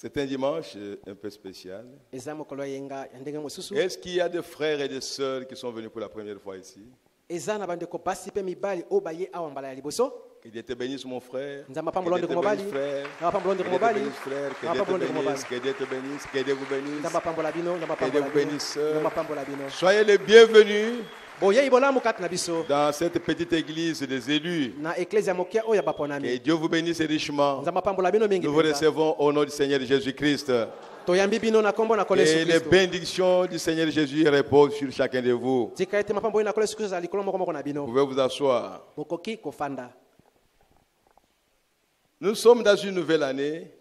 C'est un dimanche un peu spécial. Est-ce qu'il y a des frères et des sœurs qui sont venus pour la première fois ici? Que Dieu te bénisse, mon frère. Que Dieu te bénisse, frère. Que Dieu te bénisse, que Dieu vous bénisse. Que Dieu vous bénisse, sœur. Soyez les bienvenus dans cette petite église des élus. Que Dieu vous bénisse richement. Nous vous recevons au nom du Seigneur Jésus-Christ. Et les bénédictions du Seigneur Jésus reposent sur chacun de vous. Vous pouvez vous asseoir. Nous sommes dans une nouvelle année.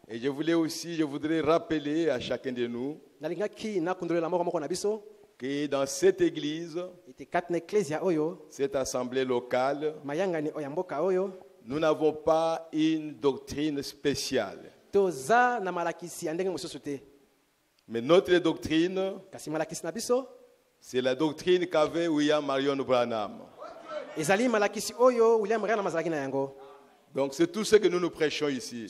Et je voudrais rappeler à chacun de nous que dans cette église, cette assemblée locale, nous n'avons pas une doctrine spéciale. Mais notre doctrine, c'est la doctrine qu'avait William Marion Branham. Donc c'est tout ce que nous prêchons ici.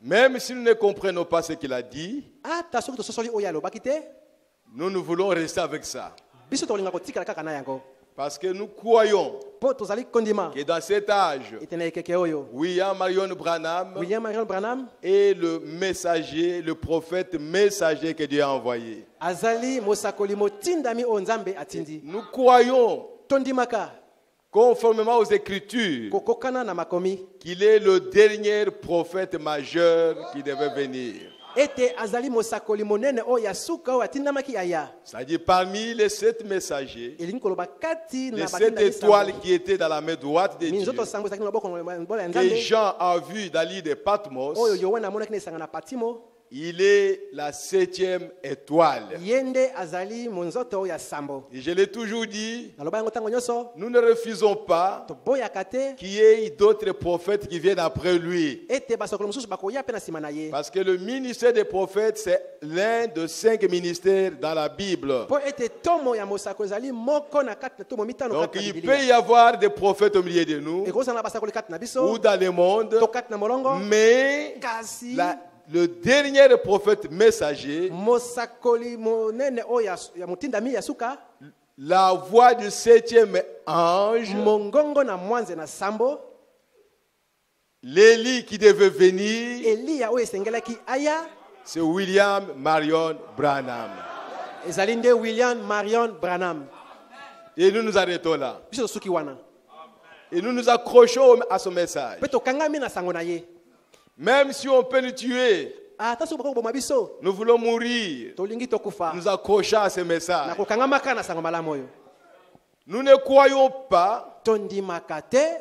Même si nous ne comprenons pas ce qu'il a dit, nous voulons rester avec ça. Parce que nous croyons que dans cet âge, William Marion Branham est le messager, le prophète messager que Dieu a envoyé. Nous croyons, conformément aux Écritures, qu'il est le dernier prophète majeur qui devait venir. C'est-à-dire parmi les 7 messagers, les 7 étoiles qui étaient dans la main droite de Dieu, que Jean a vu dans l'île de Patmos, il est la 7e étoile. Et je l'ai toujours dit, nous ne refusons pas qu'il y ait d'autres prophètes qui viennent après lui. Parce que le ministère des prophètes, c'est l'un de 5 ministères dans la Bible. Donc il peut y avoir des prophètes au milieu de nous, ou dans le monde, mais le dernier prophète messager, la voix du 7e ange, l'Élie qui devait venir, c'est William Marion Branham. Et nous nous arrêtons là. Et nous nous accrochons à ce message. Même si on peut nous tuer, nous voulons mourir, nous accrochons à ce message. Nous ne croyons pas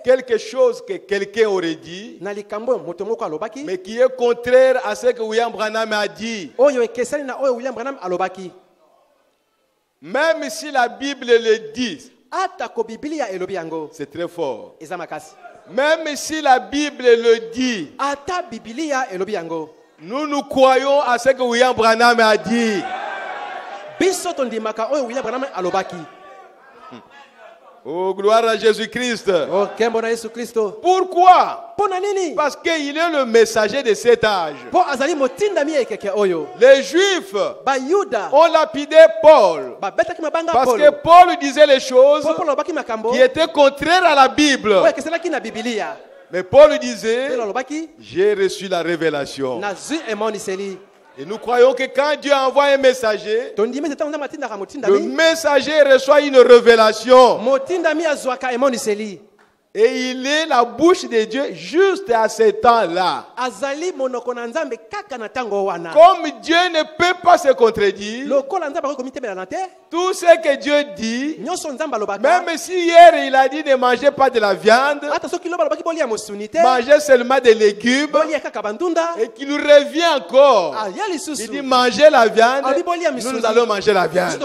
quelque chose que quelqu'un aurait dit, mais qui est contraire à ce que William Branham a dit. Même si la Bible le dit, c'est très fort. Même si la Bible le dit, nous croyons à ce que William Branham a dit. Oh, gloire à Jésus-Christ. Pourquoi? Parce qu'il est le messager de cet âge. Les Juifs ont lapidé Paul parce que Paul disait les choses qui étaient contraires à la Bible. Mais Paul disait, j'ai reçu la révélation. Et nous croyons que quand Dieu envoie un messager, le messager reçoit une révélation. Et il est la bouche de Dieu juste à ce temps-là. Comme Dieu ne peut pas se contredire, tout ce que Dieu dit, même si hier il a dit ne mangez pas de la viande, mangez seulement des légumes, et qu'il nous revient encore, il dit mangez la viande, nous allons manger la viande.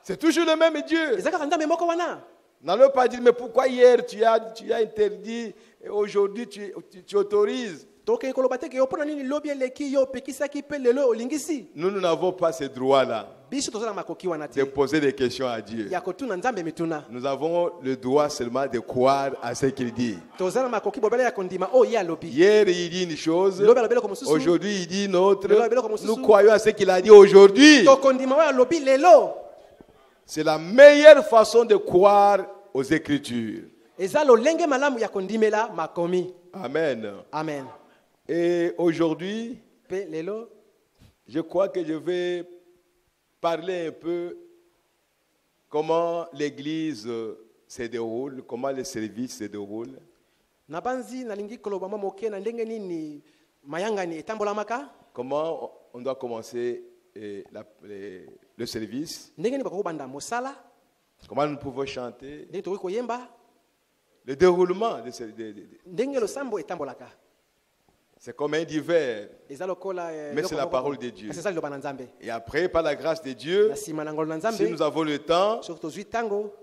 C'est toujours le même Dieu. N'allons pas dire, mais pourquoi hier tu as interdit et aujourd'hui tu autorises? Nous n'avons pas ce droit-là de poser des questions à Dieu. Nous avons le droit seulement de croire à ce qu'il dit. Hier, il dit une chose. Aujourd'hui, il dit une autre. Nous croyons à ce qu'il a dit aujourd'hui. C'est la meilleure façon de croire aux Écritures. Amen. Amen. Et aujourd'hui, je crois que je vais parler un peu comment l'église se déroule, comment le service se déroule. Comment on doit commencer le service. Comment nous pouvons chanter. Le déroulement de ce c'est comme un divers, mais c'est la parole de Dieu. Et après, par la grâce de Dieu, si nous avons le temps,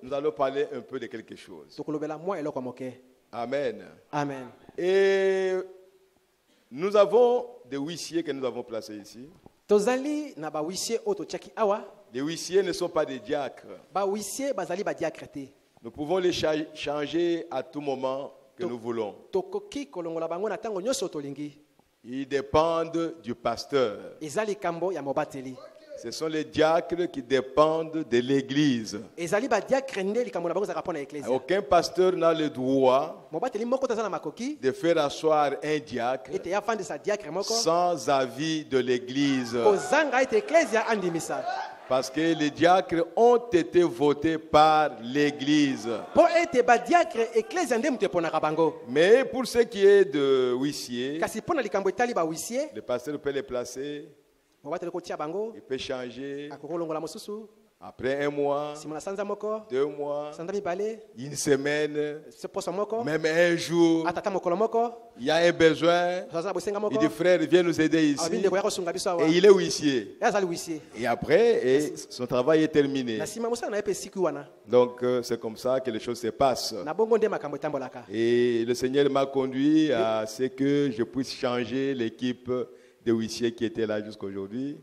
nous allons parler un peu de quelque chose. Amen. Amen. Et nous avons des huissiers que nous avons placés ici. Les huissiers ne sont pas des diacres. Nous pouvons les changer à tout moment que nous voulons. Ils dépendent du pasteur. Ce sont les diacres qui dépendent de l'église. Aucun pasteur n'a le droit de faire asseoir un diacre sans avis de l'église. Parce que les diacres ont été votés par l'église. Mais pour ce qui est de huissiers, le pasteur peut les placer. Il peut changer. Après un mois, 2 mois, une semaine, même un jour, il y a un besoin. Il dit frère, viens nous aider ici. Et il est huissier. Et après, son travail est terminé. Donc c'est comme ça que les choses se passent. Et le Seigneur m'a conduit à ce que je puisse changer l'équipe de huissiers qui étaient là jusqu'à aujourd'hui.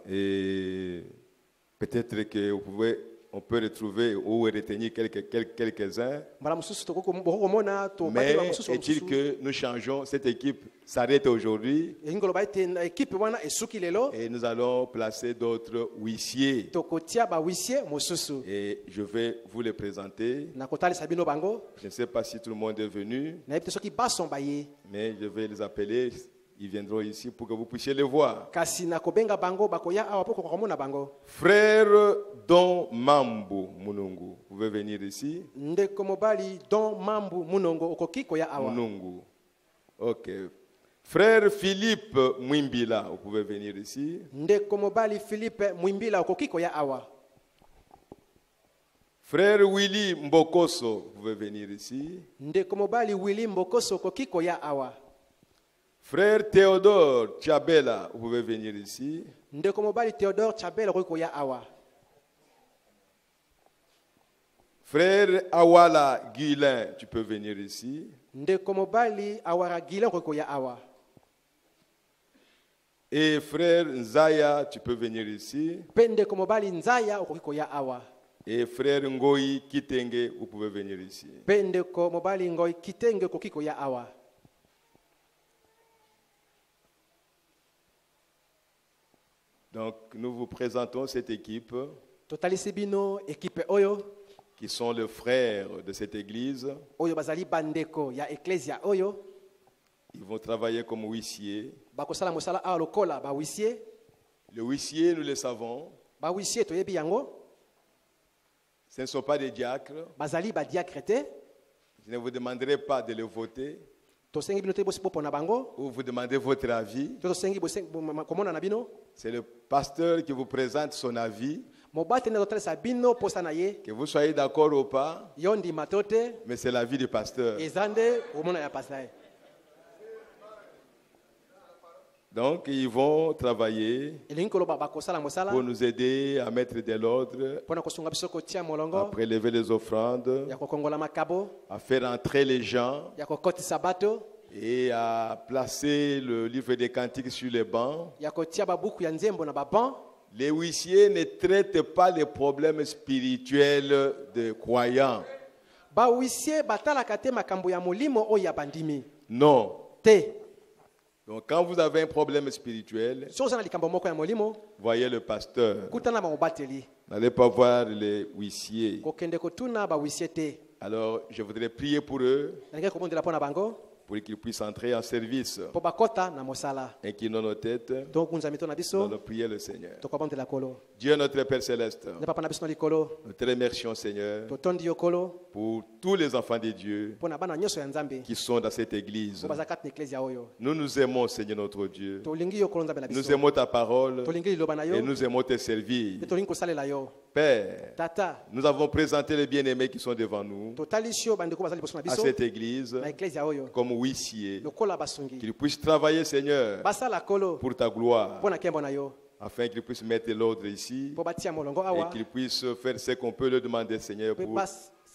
Et peut-être que on peut retrouver ou retenir quelques-uns. Mais est-il que nous changeons, cette équipe s'arrête aujourd'hui et nous allons placer d'autres huissiers. Et je vais vous les présenter. Je ne sais pas si tout le monde est venu, mais je vais les appeler. Ils viendront ici pour que vous puissiez les voir. Frère Don Mambu Munungu, vous pouvez venir ici. Munungu. Ok. Frère Philippe Mwimbila, vous pouvez venir ici. Frère Willy Mbokoso, vous pouvez venir ici. Frère Théodore Chabela, vous pouvez venir ici. Frère Awala Guilin, tu peux venir ici. Et frère Nzaya, tu peux venir ici. Et frère Ngoyi Kitenge, vous pouvez venir ici. Donc nous vous présentons cette équipe qui sont les frères de cette église. Ils vont travailler comme huissiers. Les huissiers, nous le savons, ce ne sont pas des diacres. Je ne vous demanderai pas de les voter ou vous demandez votre avis. C'est le pasteur qui vous présente son avis. Que vous soyez d'accord ou pas, mais c'est l'avis du pasteur. Donc, ils vont travailler pour nous aider à mettre de l'ordre, à prélever les offrandes, à faire entrer les gens et à placer le livre des cantiques sur les bancs. Les huissiers ne traitent pas les problèmes spirituels des croyants. Non. Donc quand vous avez un problème spirituel, voyez le pasteur. N'allez pas voir les huissiers. Alors je voudrais prier pour eux, pour qu'ils puissent entrer en service. Inclinons nos têtes, nous allons prier le Seigneur. Dieu notre Père Céleste, nous te remercions Seigneur pour tous les enfants de Dieu qui sont dans cette église. Nous nous aimons Seigneur notre Dieu. Nous aimons ta parole et nous aimons te servir. Père, nous avons présenté les bien-aimés qui sont devant nous à cette église comme huissiers, qu'ils puissent travailler, Seigneur, pour ta gloire, afin qu'ils puissent mettre l'ordre ici et qu'ils puissent faire ce qu'on peut leur demander, Seigneur, pour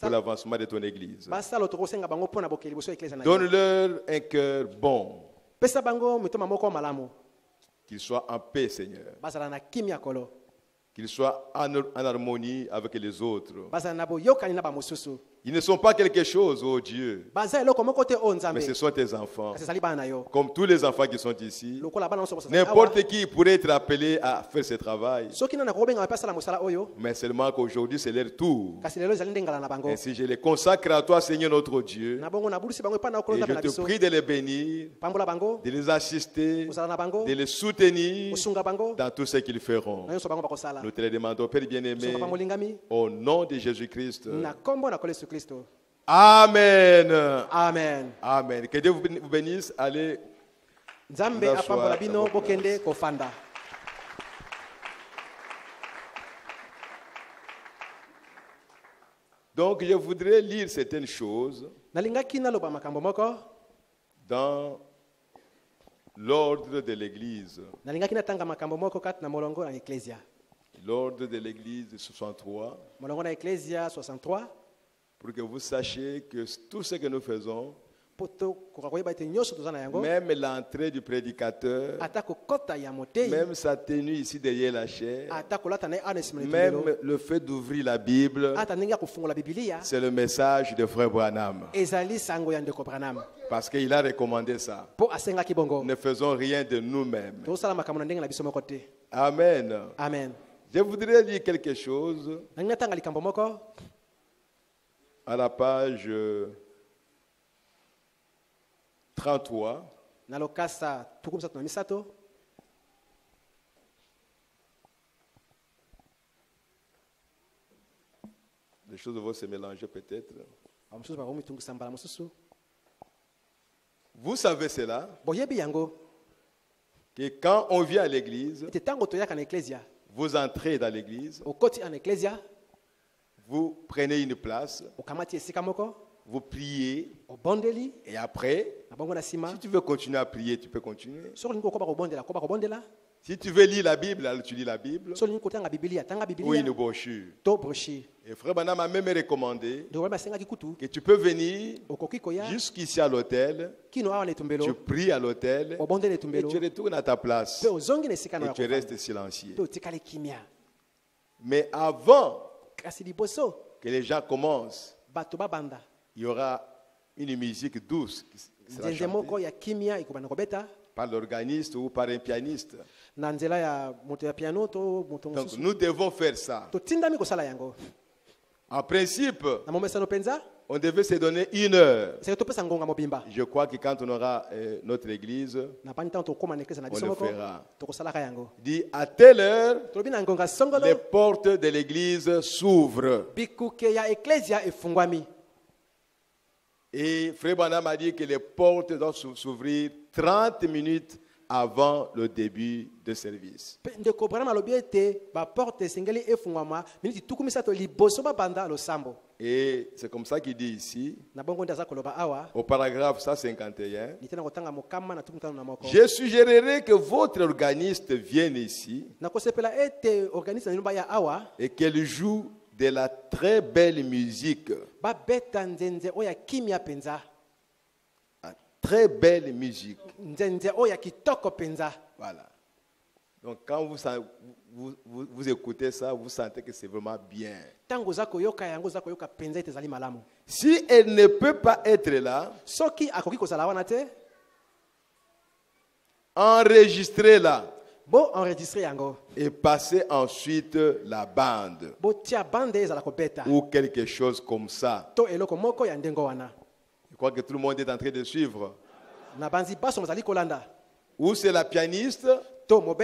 l'avancement de ton église. Donne-leur un cœur bon, qu'ils soient en paix, Seigneur, qu'ils soient en harmonie avec les autres. Ils ne sont pas quelque chose, oh Dieu, mais ce sont tes enfants. Comme tous les enfants qui sont ici, n'importe qui pourrait être appelé à faire ce travail. Mais seulement qu'aujourd'hui, c'est leur tour. Ainsi, je les consacre à toi, Seigneur notre Dieu. Et je te prie de les bénir, de les assister, de les soutenir dans tout ce qu'ils feront. Nous te le demandons, Père bien-aimé, au nom de Jésus-Christ. Amen. Amen. Amen. Que Dieu vous bénisse. Allez. Donc, je voudrais lire certaines choses dans l'ordre de l'Église. L'ordre de l'Église 63. Pour que vous sachiez que tout ce que nous faisons, même l'entrée du prédicateur, même sa tenue ici derrière la chair, même le fait d'ouvrir la Bible, c'est le message de Frère Branham. Parce qu'il a recommandé ça. Nous ne faisons rien de nous-mêmes. Amen. Amen. Je voudrais lire quelque chose à la page 33. Les choses vont se mélanger peut-être. Vous savez cela, que quand on vient à l'église, vous entrez dans l'église, vous prenez une place, vous priez, et après, si tu veux continuer à prier, tu peux continuer. Si tu veux lire la Bible, alors tu lis la Bible, ou une brochure. Et Frère Branham m'a même recommandé que tu peux venir jusqu'ici à l'hôtel, tu pries à l'hôtel, et tu retournes à ta place, et tu restes silencieux. Mais avant que les gens commencent, il y aura une musique douce qui sera chantée par l'organiste ou par un pianiste. Donc nous devons faire ça. En principe, on devait se donner 1 heure. Je crois que quand on aura notre église, on le fera. Dit à telle heure, les portes de l'église s'ouvrent. Et Frère Branham a dit que les portes doivent s'ouvrir 30 minutes avant le début de service. Et c'est comme ça qu'il dit ici, au paragraphe 151, je suggérerais que votre organiste vienne ici et qu'elle joue de la très belle musique. Très belle musique. Voilà. Donc quand vous écoutez ça, vous sentez que c'est vraiment bien. Si elle ne peut pas être là, enregistrez-la et passez ensuite la bande ou quelque chose comme ça. Je crois que tout le monde est en train de suivre. Ou c'est la pianiste, ou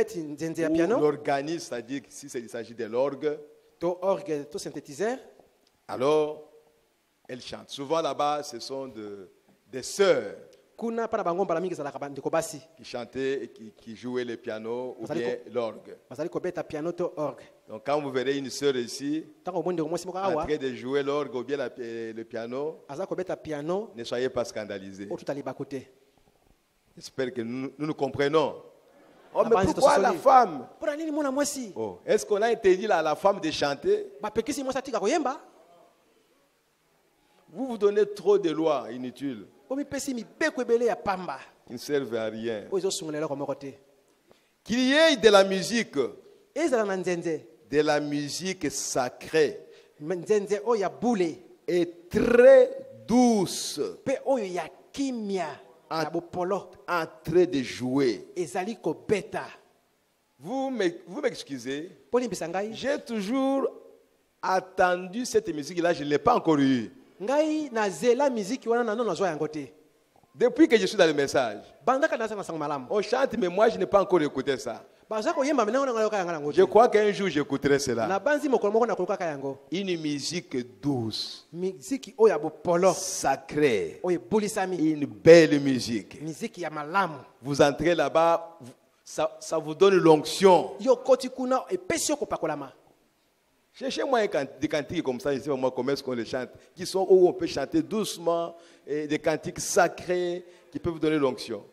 l'organiste, c'est-à-dire s'il s'agit de l'orgue. Alors, elle chante. Souvent là-bas, ce sont des sœurs qui chantaient et qui jouaient le piano ou bien l'orgue. Donc quand vous verrez une sœur ici en train de jouer l'orgue ou bien le piano, ne soyez pas scandalisés. J'espère que nous comprenons. Oh, mais pourquoi la femme? Oh, est-ce qu'on a interdit à la femme de chanter? Vous vous donnez trop de lois inutiles qui ne servent à rien. Qu'il y ait de la musique, de la musique sacrée et très douce, en train de jouer. Vous m'excusez, j'ai toujours attendu cette musique-là, je ne l'ai pas encore eue. Depuis que je suis dans le message, on chante, mais moi je n'ai pas encore écouté ça. Je crois qu'un jour j'écouterai cela. Une musique douce, sacrée, une belle musique. Vous entrez là-bas, ça vous donne l'onction. Cherchez-moi des cantiques comme ça, je ne sais pas moi comment est-ce qu'on les chante, qui sont où on peut chanter doucement, et des cantiques sacrés qui peuvent vous donner l'onction.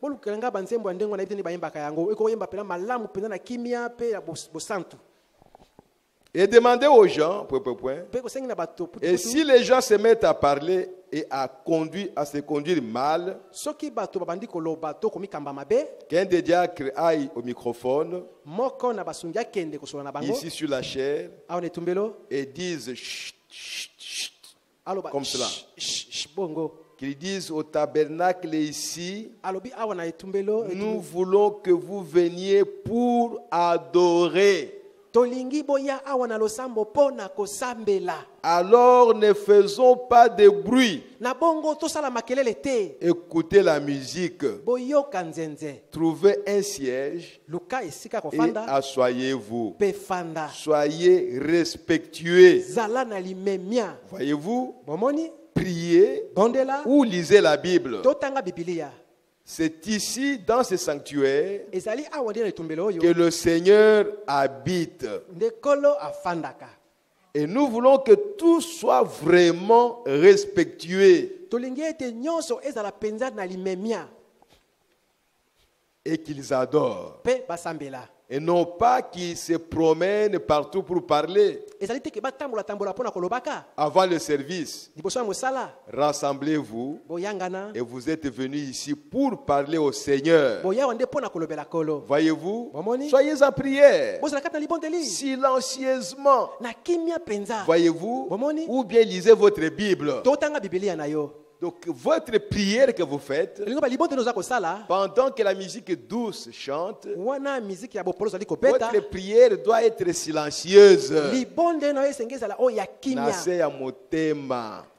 Et demandez aux gens, et si les gens se mettent à parler et à se conduire mal, qu'un des diacres aille au microphone, ici sur la chaire, et dise chut, chut, chut, comme cela. Qu'ils disent au tabernacle ici, nous voulons que vous veniez pour adorer. Alors ne faisons pas de bruit. Écoutez la musique. Trouvez un siège et asseyez-vous. Soyez respectueux. Voyez-vous, priez ou lisez la Bible. C'est ici, dans ce sanctuaire, que le Seigneur habite. Et nous voulons que tout soit vraiment respectueux. Et qu'ils adorent. Et non pas qu'ils se promènent partout pour parler. Avant le service, rassemblez-vous et vous êtes venus ici pour parler au Seigneur. Voyez-vous, soyez en prière, silencieusement. Voyez-vous, ou bien lisez votre Bible. Donc votre prière que vous faites, pendant que la musique douce chante, votre prière doit être silencieuse.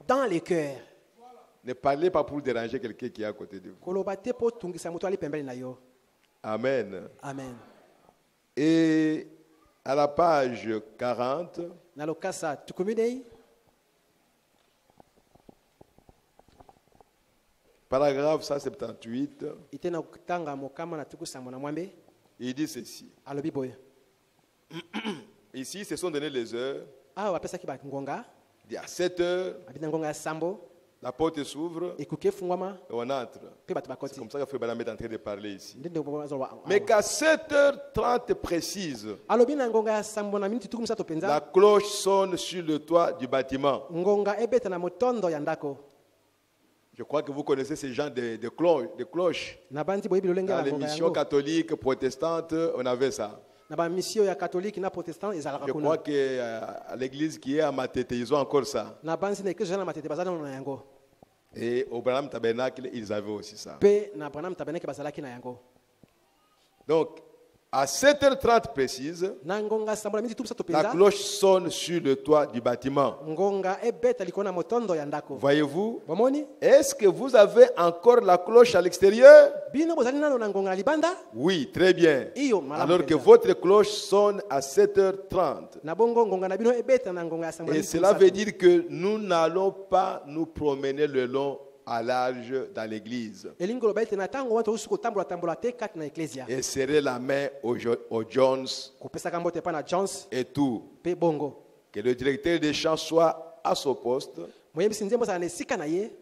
Dans les cœurs. Ne parlez pas pour déranger quelqu'un qui est à côté de vous. Amen. Amen. Et à la page 40, paragraphe 178, il dit ceci. Ici, ce sont donné les heures. À 7 heures, la porte s'ouvre et on entre. C'est comme ça que Frère Branham est en train de parler ici. Mais qu'à 7h30 précise, la cloche sonne sur le toit du bâtiment. Je crois que vous connaissez ces gens de cloches. Dans les missions catholiques, protestantes, on avait ça. Je crois qu'à l'église qui est à Matete, ils ont encore ça. Et au Branham Tabernacle, ils avaient aussi ça. Donc, à 7h30 précise, la cloche sonne sur le toit du bâtiment. Voyez-vous? Est-ce que vous avez encore la cloche à l'extérieur? Oui, très bien. Alors que votre cloche sonne à 7h30. Et cela veut dire que nous n'allons pas nous promener le long à large dans l'église et serrer la main aux Jones et tout. Que le directeur des chants soit à son poste.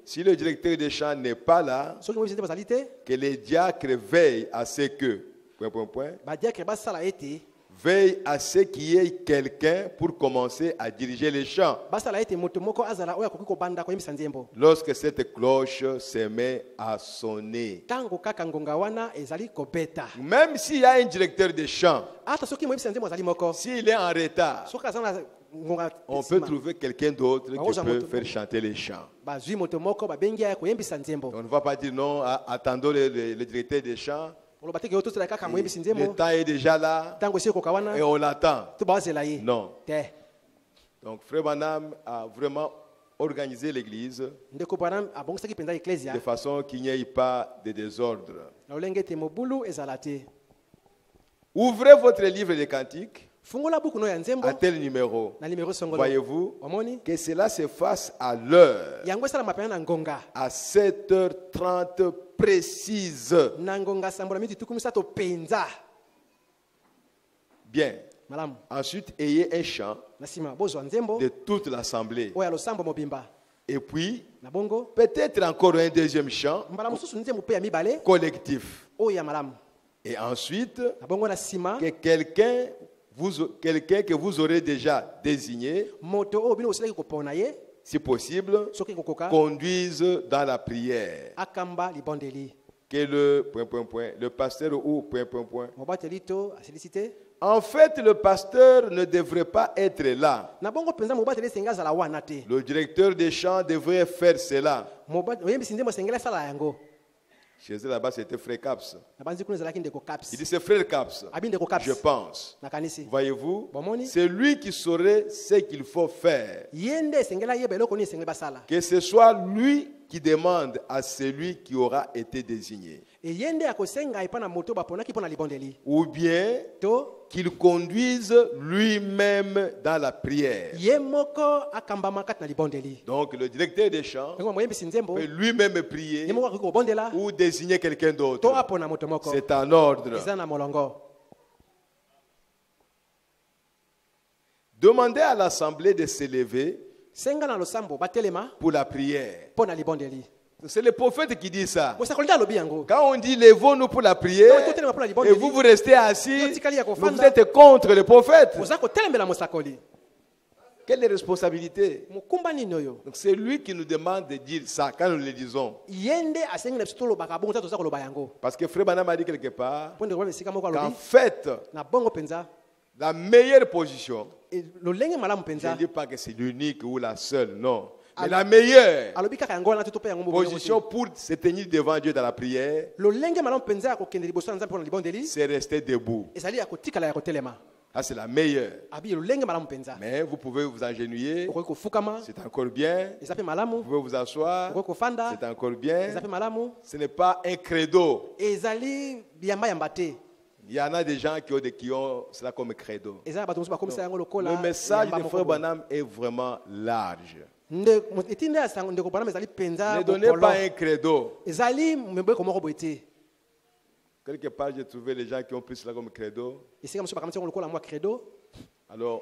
Si le directeur des chants n'est pas là, que les diacres veillent à ce que veille à ce qu'il y ait quelqu'un pour commencer à diriger les chants. Lorsque cette cloche se met à sonner, même s'il y a un directeur de chant, s'il est en retard, on peut trouver quelqu'un d'autre qui peut faire chanter les chants. On ne va pas dire non, attendons le directeur des chants. Le temps est déjà là et on l'attend. Non. Donc Frère Branham a vraiment organisé l'église de façon qu'il n'y ait pas de désordre. Ouvrez votre livre de cantiques à tel numéro. Voyez-vous que cela se fasse à l'heure, à 7h30 précise. Bien. Ensuite, ayez un chant de toute l'assemblée. Et puis, peut-être encore un deuxième chant collectif. Et ensuite, que quelqu'un que vous aurez déjà désigné, si possible, conduise dans la prière. Que le pasteur ou ... En fait, le pasteur ne devrait pas être là. Le directeur des chants devrait faire cela. Chez eux là-bas, c'était Frère Caps. Il dit c'est Frère Caps. Je pense. Voyez-vous, c'est lui qui saurait ce qu'il faut faire. Que ce soit lui qui demande à celui qui aura été désigné. Ou bien qu'il conduise lui-même dans la prière. Donc le directeur des chants peut lui-même prier ou désigner quelqu'un d'autre. C'est en ordre. Demandez à l'assemblée de se lever pour la prière. C'est le prophète qui dit ça. Quand on dit levons-nous pour la prière et vous restez assis, vous êtes contre le prophète. Quelle responsabilité? Donc c'est lui qui nous demande de dire ça quand nous le disons. Parce que Frère Branham a dit quelque part qu'en fait, la meilleure position, je ne dis pas que c'est l'unique ou la seule, non. Mais la meilleure position pour se tenir devant Dieu dans la prière, c'est rester debout. C'est la meilleure. Mais vous pouvez vous agenouiller, c'est encore bien. Vous pouvez vous asseoir, c'est encore bien. Ce n'est pas un credo. Il y en a des gens qui ont cela comme credo. Le message de Frère Branham est vraiment large. Ne donnez pas un credo. Quelque part, j'ai trouvé les gens qui ont pris cela comme credo. Alors,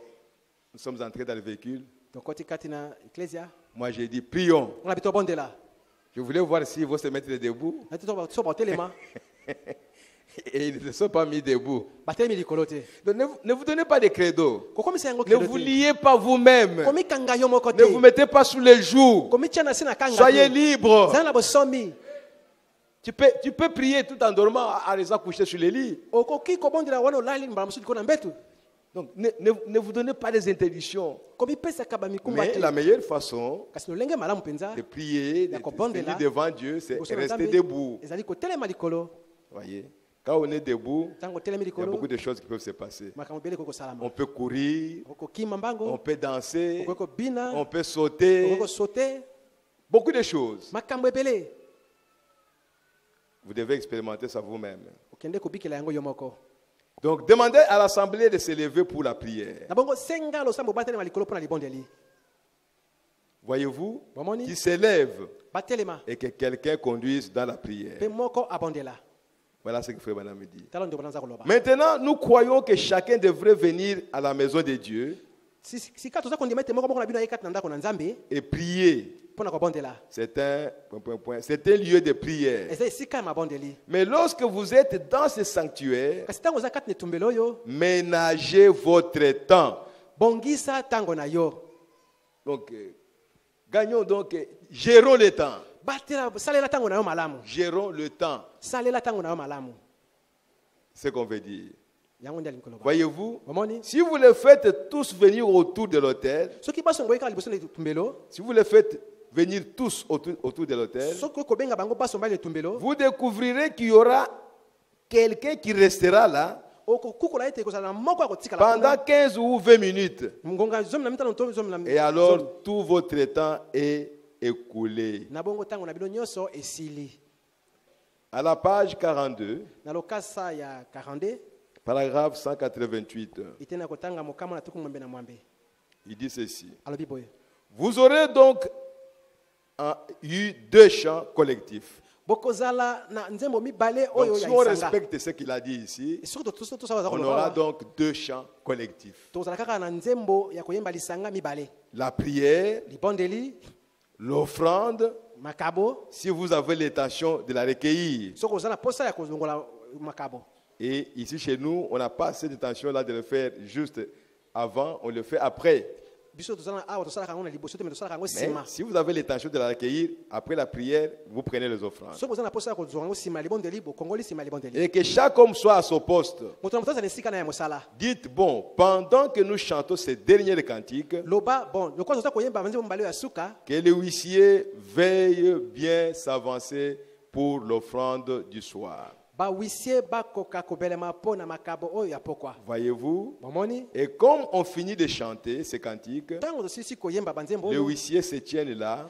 nous sommes entrés dans le véhicule. Moi, j'ai dit, prions. Je voulais voir s'ils vont se mettre debout. Et ils ne se sont pas mis debout. Donc, ne vous donnez pas de credo. Ne vous liez pas vous-même. Ne vous mettez pas sous les joues. Soyez libre. Tu peux prier tout en dormant à rester couché sur les lits. Donc, ne vous donnez pas des interdictions. Mais la meilleure façon de prier, de venir devant Dieu, c'est rester debout. Voyez, quand on est debout, il y a beaucoup de choses qui peuvent se passer. On peut courir, on peut danser, on peut sauter, beaucoup de choses. Vous devez expérimenter ça vous-même. Donc, demandez à l'assemblée de se lever pour la prière. Voyez-vous, qui se lève et que quelqu'un conduise dans la prière. Voilà ce que Frère Branham me dit. Maintenant, nous croyons que chacun devrait venir à la maison de Dieu et prier. C'est un lieu de prière. Mais lorsque vous êtes dans ce sanctuaire, ménagez votre temps. Donc, gagnons donc, gérons le temps. Gérons le temps. C'est ce qu'on veut dire. Voyez-vous, si vous les faites tous venir autour de l'autel, si vous les faites venir tous autour de l'autel, vous découvrirez qu'il y aura quelqu'un qui restera là pendant 15 ou 20 minutes. Et alors, tout votre temps est écoulé. À la page 42, paragraphe 188, il dit ceci. Vous aurez donc eu deux chants collectifs. Donc, si on respecte ce qu'il a dit ici, on aura donc deux chants collectifs. La prière, l'offrande, si vous avez l'intention de la recueillir. Et ici chez nous, on n'a pas cette intention-là de le faire juste avant, on le fait après. Mais si vous avez l'intention de la recueillir, après la prière, vous prenez les offrandes. Et que chaque homme soit à son poste. Dites, bon, pendant que nous chantons ces derniers cantiques, que le huissier veille bien s'avancer pour l'offrande du soir. Voyez-vous, et comme on finit de chanter ces cantiques, le huissier se tient là.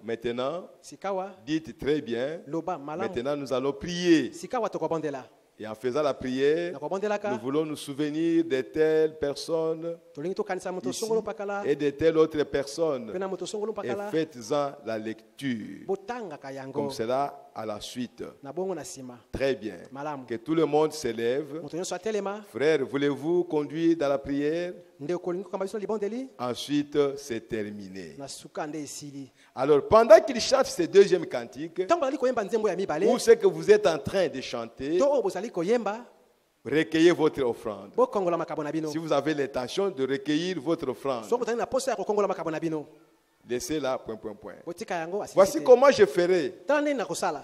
Maintenant, dites très bien, maintenant nous allons prier. Et en faisant la prière, nous voulons nous souvenir de telles personnes ici et de telles autres personnes. Et faites-en la lecture. Comme cela à la suite. Très bien. Que tout le monde se lève. Frère, voulez-vous conduire dans la prière? Ensuite, c'est terminé. Alors, pendant qu'il chante ce deuxième cantique, où c'est que vous êtes en train de chanter, recueillez votre offrande. Si vous avez l'intention de recueillir votre offrande, laissez-la, point. Voici comment je ferai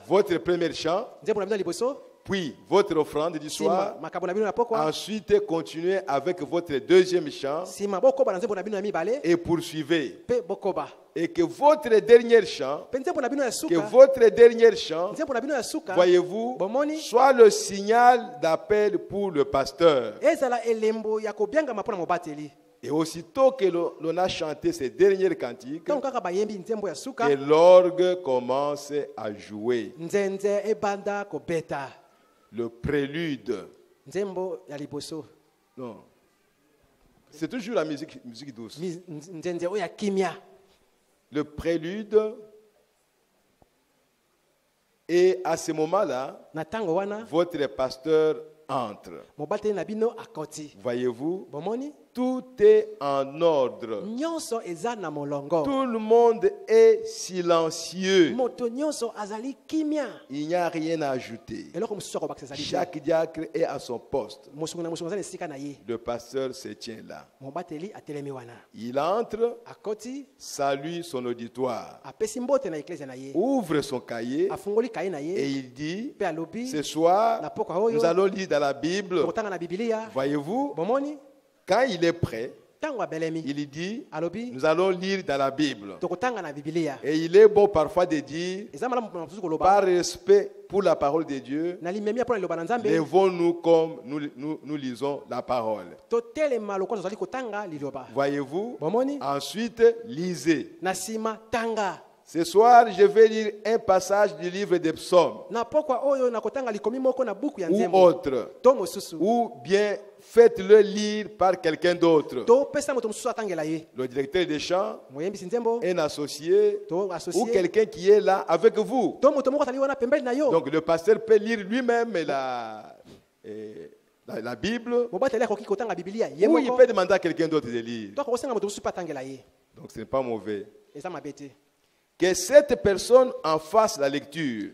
votre premier chant, puis votre offrande du soir. Ensuite, continuez avec votre deuxième chant et poursuivez. Et que votre dernier chant, voyez-vous, soit le signal d'appel pour le pasteur. Et aussitôt que l'on a chanté ces derniers cantiques, que l'orgue commence à jouer. Le prélude. Non. C'est toujours la musique douce. Le prélude. Et à ce moment-là, votre pasteur entre. Voyez-vous, Tout est en ordre. Tout le monde est silencieux. Il n'y a rien à ajouter. Chaque diacre est à son poste. Le pasteur se tient là. Il entre, salue son auditoire, ouvre son cahier et il dit, ce soir, nous allons lire dans la Bible. Voyez-vous, quand il est prêt, il dit, nous allons lire dans la Bible. Et il est bon parfois de dire, par respect pour la parole de Dieu, lèvons-nous comme nous lisons la parole. Voyez-vous, ensuite, lisez. Ce soir, je vais lire un passage du livre des psaumes. Ou autre. Ou bien faites-le lire par quelqu'un d'autre. Le directeur des chants, un associé, ou quelqu'un qui est là avec vous. Donc le pasteur peut lire lui-même la Bible. Ou il peut demander à quelqu'un d'autre de lire. Donc ce n'est pas mauvais. Que cette personne en fasse la lecture,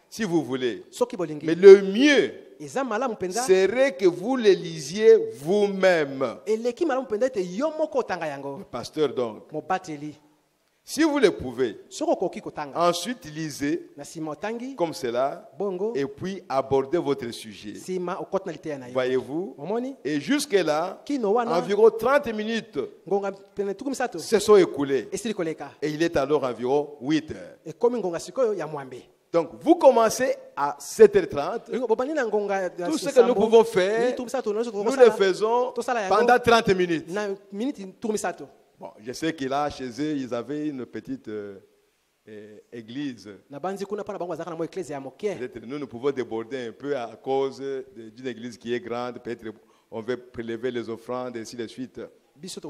si vous voulez. Mais le mieux serait que vous le lisiez vous-même. Le pasteur donc. Si vous le pouvez, ensuite lisez comme cela et puis abordez votre sujet. Voyez-vous? Et jusque-là, environ 30 minutes se sont écoulées. Et il est alors environ 8 heures. Donc, vous commencez à 7h30. Tout ce que nous pouvons faire, nous le faisons pendant 30 minutes. Bon, je sais qu'il a chez eux, ils avaient une petite église. Peut-être nous pouvons déborder un peu à cause d'une église qui est grande. Peut-être on veut prélever les offrandes et ainsi de suite. Mais c'est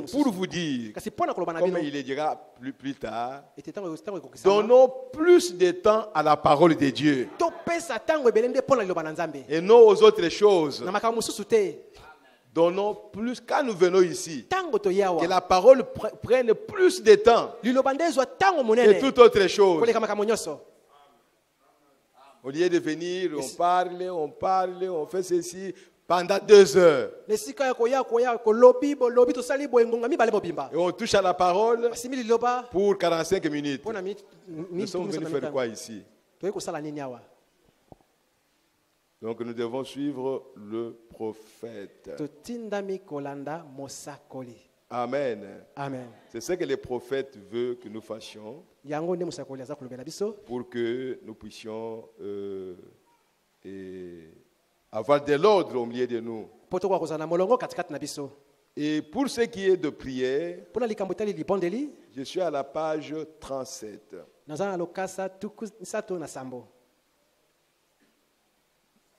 pour vous dire, comme il le dira plus tard, donnons plus de temps à la parole de Dieu et non aux autres choses. Donnons plus, quand nous venons ici, que la parole prenne plus de temps que toute autre chose. Au lieu de venir, on parle, on fait ceci pendant 2 heures. Et on touche à la parole pour 45 minutes. Nous sommes venus faire quoi ici? Donc nous devons suivre le prophète. Amen. Amen. C'est ce que le prophète veut que nous fassions pour que nous puissions avoir de l'ordre au milieu de nous. Et pour ce qui est de prière, je suis à la page 37.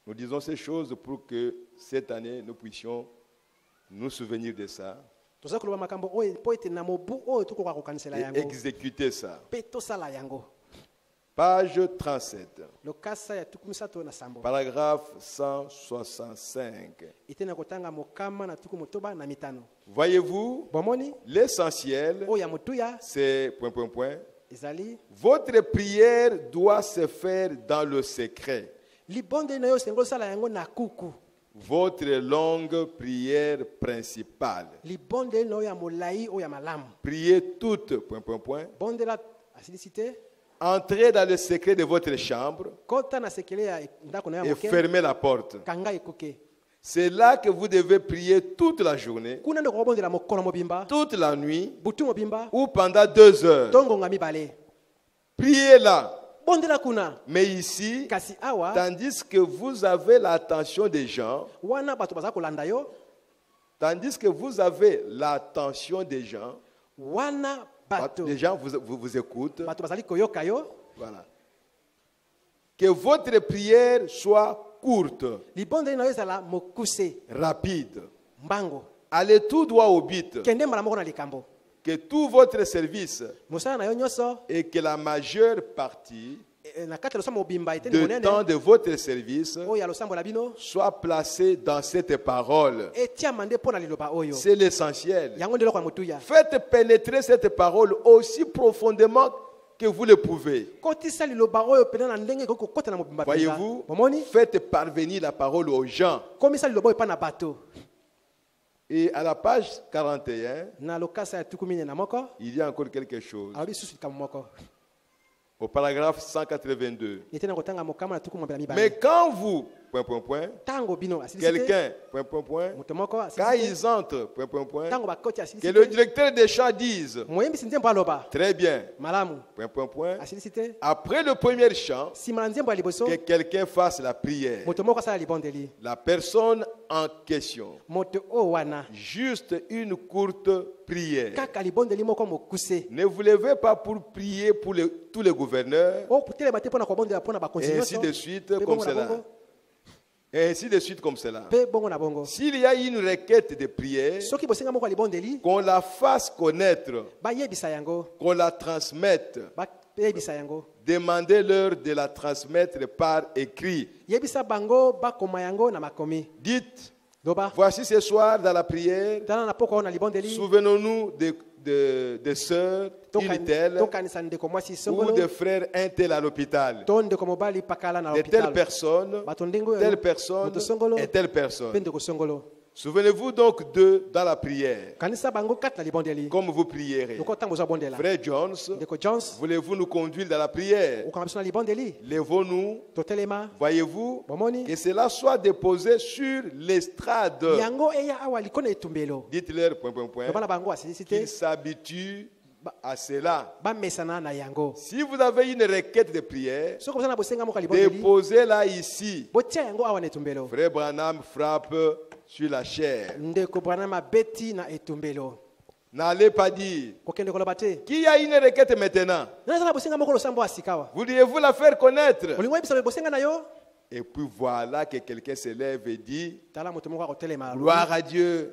Nous disons ces choses pour que cette année, nous puissions nous souvenir de ça et exécuter ça. Page 37. Paragraphe 165. Voyez-vous, l'essentiel, c'est ... Votre prière doit se faire dans le secret. Votre longue prière principale. Priez toutes ... Entrez dans le secret de votre chambre et fermez la porte. C'est là que vous devez prier toute la journée, toute la nuit ou pendant 2 heures. Priez là. Mais ici, tandis que vous avez l'attention des gens, les gens vous écoutent. Voilà. Que votre prière soit courte, rapide. Allez tout droit au but. Que tout votre service et que la majeure partie de temps de votre service soit placé dans cette parole. C'est l'essentiel. Faites pénétrer cette parole aussi profondément que vous le pouvez. Voyez-vous, faites parvenir la parole aux gens. Et à la page 41, il y a encore quelque chose. Au paragraphe 182. Mais quand vous, quelqu'un, quand ils entrent, que le directeur des chants dise, très bien, après le premier chant, que quelqu'un fasse la prière. La personne en question, juste une courte prière. Ne vous levez pas pour prier pour tous les gouverneurs, et ainsi de suite, comme cela. Et ainsi de suite comme cela. S'il y a une requête de prière, qu'on la fasse connaître, qu'on la transmette. Demandez-leur de la transmettre par écrit. Dites, voici ce soir dans la prière, souvenons-nous de sœurs une telle ou de frères un tel à l'hôpital, de telle personne et telle personne. Souvenez-vous donc d'eux dans la prière, comme vous prierez. Frère Jones, voulez-vous nous conduire dans la prière? Lèvons-nous, voyez-vous, que cela soit déposé sur l'estrade. Dites-leur, qu'ils s'habituent à cela. Si vous avez une requête de prière, déposez-la ici. Frère Branham frappe sur la chair. N'allez pas dire qui a une requête maintenant. Voudriez-vous la faire connaître? Et puis voilà que quelqu'un se lève et dit, gloire à Dieu.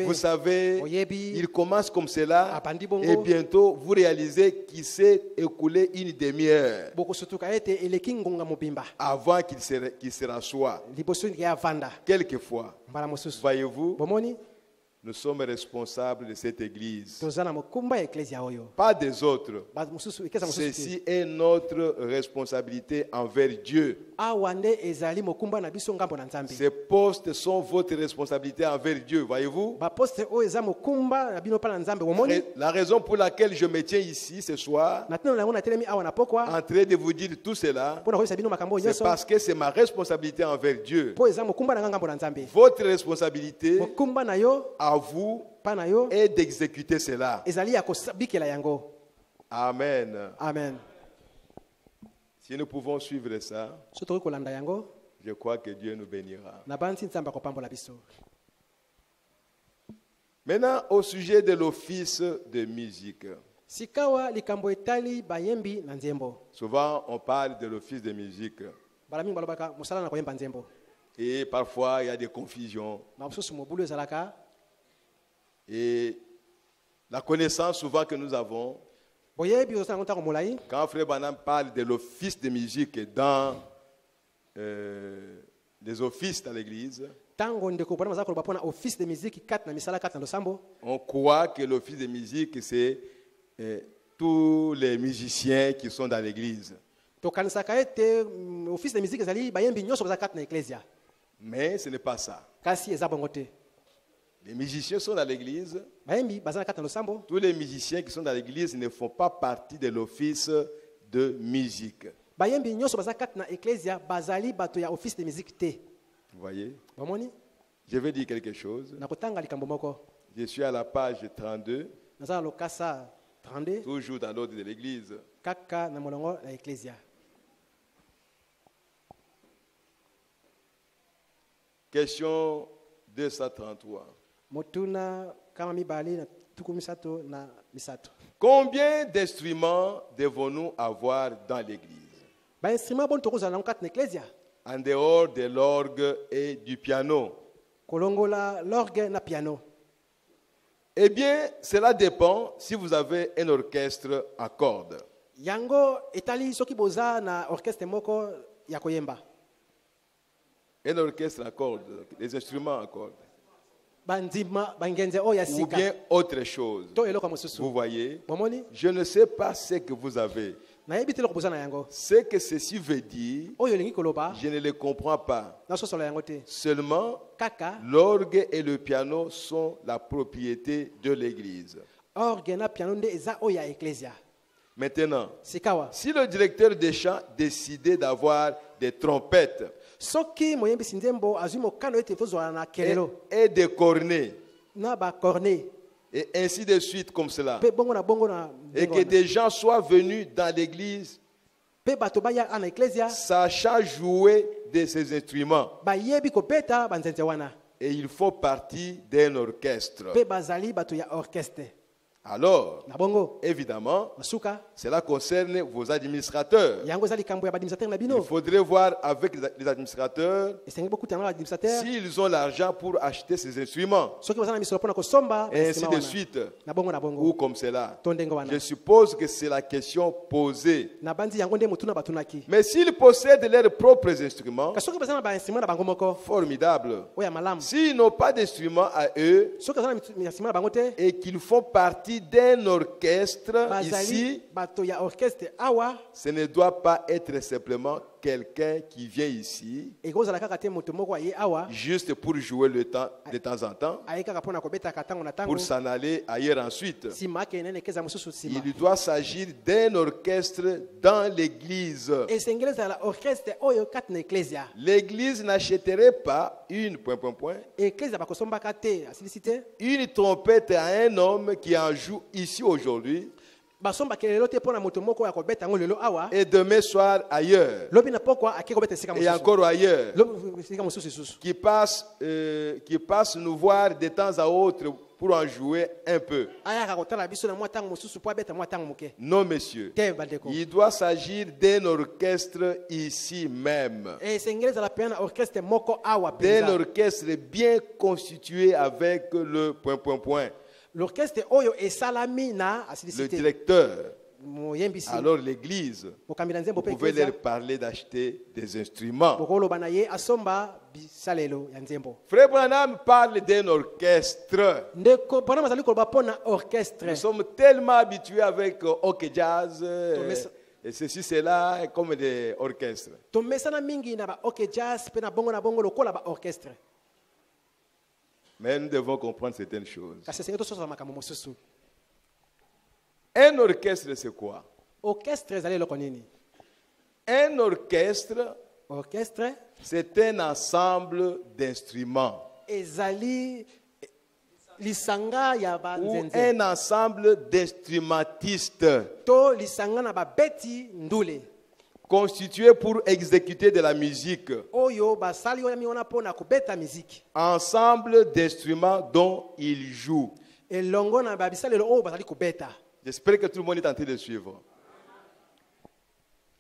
Vous savez, il commence comme cela et bientôt vous réalisez qu'il s'est écoulé une demi-heure avant qu'il se rassoie. Quelquefois, voyez-vous, nous sommes responsables de cette église, pas des autres. Ceci est notre responsabilité envers Dieu. Ces postes sont votre responsabilité envers Dieu, voyez-vous. La raison pour laquelle je me tiens ici ce soir, en train de vous dire tout cela, c'est parce que c'est ma responsabilité envers Dieu. Votre responsabilité à vous est d'exécuter cela. Amen. Amen. Si nous pouvons suivre ça, je crois que Dieu nous bénira. Maintenant, au sujet de l'office de musique. Souvent, on parle de l'office de musique. Et parfois, il y a des confusions. Et la connaissance souvent que nous avons, quand Frère Branham parle de l'office de musique dans les offices dans l'église, on croit que l'office de musique, c'est tous les musiciens qui sont dans l'église. Mais ce n'est pas ça. Les musiciens sont dans l'église. Tous les musiciens qui sont dans l'église ne font pas partie de l'office de musique. Vous voyez? Je vais dire quelque chose. Je suis à la page 32. Toujours dans l'ordre de l'église. Question 233. Combien d'instruments devons-nous avoir dans l'église? En dehors de l'orgue et du piano. Eh bien, cela dépend si vous avez un orchestre à cordes. Yango etali soki boza na orchestre moko ya koyemba. Un orchestre à cordes, des instruments à cordes. Bandima bangenze o ya Ou sika. bien autre chose. To eloko mosusu. Vous voyez, Bomoni? je ne sais pas ce que vous avez. Na yebite loko boza na yango. Ce que ceci veut dire, Oyo lingi koloba. je ne le comprends pas. Na so solo yango te. Seulement, Kaka. l'orgue et le piano sont la propriété de l'église. Orgue na piano nde eza o ya ecclesia. Maintenant, Sikawa. si le directeur des chants décidait d'avoir des trompettes Soki moyembi sinzembo azimo kano ete tozwa na kelelo. et des cornets, Na ba cornet. et ainsi de suite comme cela, Pe bongo na et que des gens soient venus dans l'église pe bato baya ana ecclesia sachant jouer de ces instruments, ba yebi ko beta banzenze wana. et il faut partie d'un orchestre. Pe bazali bato ya orchestre. Alors, Na bongo évidemment, masuka cela concerne vos administrateurs. yango ezali kambo ya badministrateur na Il bino. faudrait voir avec les administrateurs Esengi beaucoup tanga administrateur. s'ils ont l'argent pour acheter ces instruments, Soki bazana misolo pona kosomba et ainsi basima de wana. suite, Na bongo na ou bongo. comme cela. To ndenge wana. Je suppose que c'est la question posée. Na bandi yango nde mutuna batunaki. Mais s'ils possèdent leurs propres instruments, Kasoki bazana ba instrument na bango moko. formidable. Oya malamu. S'ils n'ont pas d'instruments à eux Soki bazana instrument na bango te. et qu'ils font partie d'un orchestre Bazali ici, bato ya orchestre awa. ce ne doit pas être simplement quelqu'un qui vient ici Ekozala kaka te moto moko aye awa. juste pour jouer de temps en temps, Aye kaka pona kobeta katango na tango. pour s'en aller ailleurs ensuite. Sima ke nene keza mususu sima. Il doit s'agir d'un orchestre dans l'église. Esengeleza la orchestre oyo kat na ecclesia. L'église n'achèterait pas une Ecclesia bakosomba kate asilisite. une trompette à un homme qui en joue ici aujourd'hui Basomba kelelo te pona moto moko ya kobeta ngo lelo awa. et demain soir ailleurs Lobi na pokwa ake kobeta sika et mususu. encore ailleurs, Lobi sika mususu susu. qui passe nous voir de temps à autre pour en jouer un peu. Aya ka kotala biso na mwatango mususu po abeta mwatango muke. Non, monsieur. Te bandeko. Il doit s'agir d'un orchestre ici même. Esengeleza la piano orchestre moko awa D'un penza. orchestre bien constitué avec le ... L'orchestre oyo esalami na Le asilisite. directeur. Moyembisi. Alors l'église, Mokambi na nzembo vous pe pouvez ecclesia. leur parler d'acheter des instruments. Bokoloba na ye asomba bisalelo ya nzembo. Frère Branham parle d'un orchestre. Ndeko pona mazali koloba pona orchestre. Nous sommes tellement habitués avec OK Jazz Tomesa- et ceci, cela, comme des orchestres. Tomesana mingi na ba OK jazz pe na bongo lokola ba orchestre. Mais nous devons comprendre certaines choses. Kasi sengeto sosa makambo mosusu. Un orchestre, c'est quoi? Orchestre ezali loko nini? Un orchestre, Orchestre c'est un ensemble d'instruments ezali lisanga ya ba ou nzenze. un ensemble d'instrumentistes To lisanga na ba beti ndule. constitués pour exécuter de la musique. Oyo basali oyo miona pona kubeta muziki. Ensemble d'instruments dont ils jouent. Elongo na ba bisalelo oyo basali kubeta. J'espère que tout le monde est en train de suivre.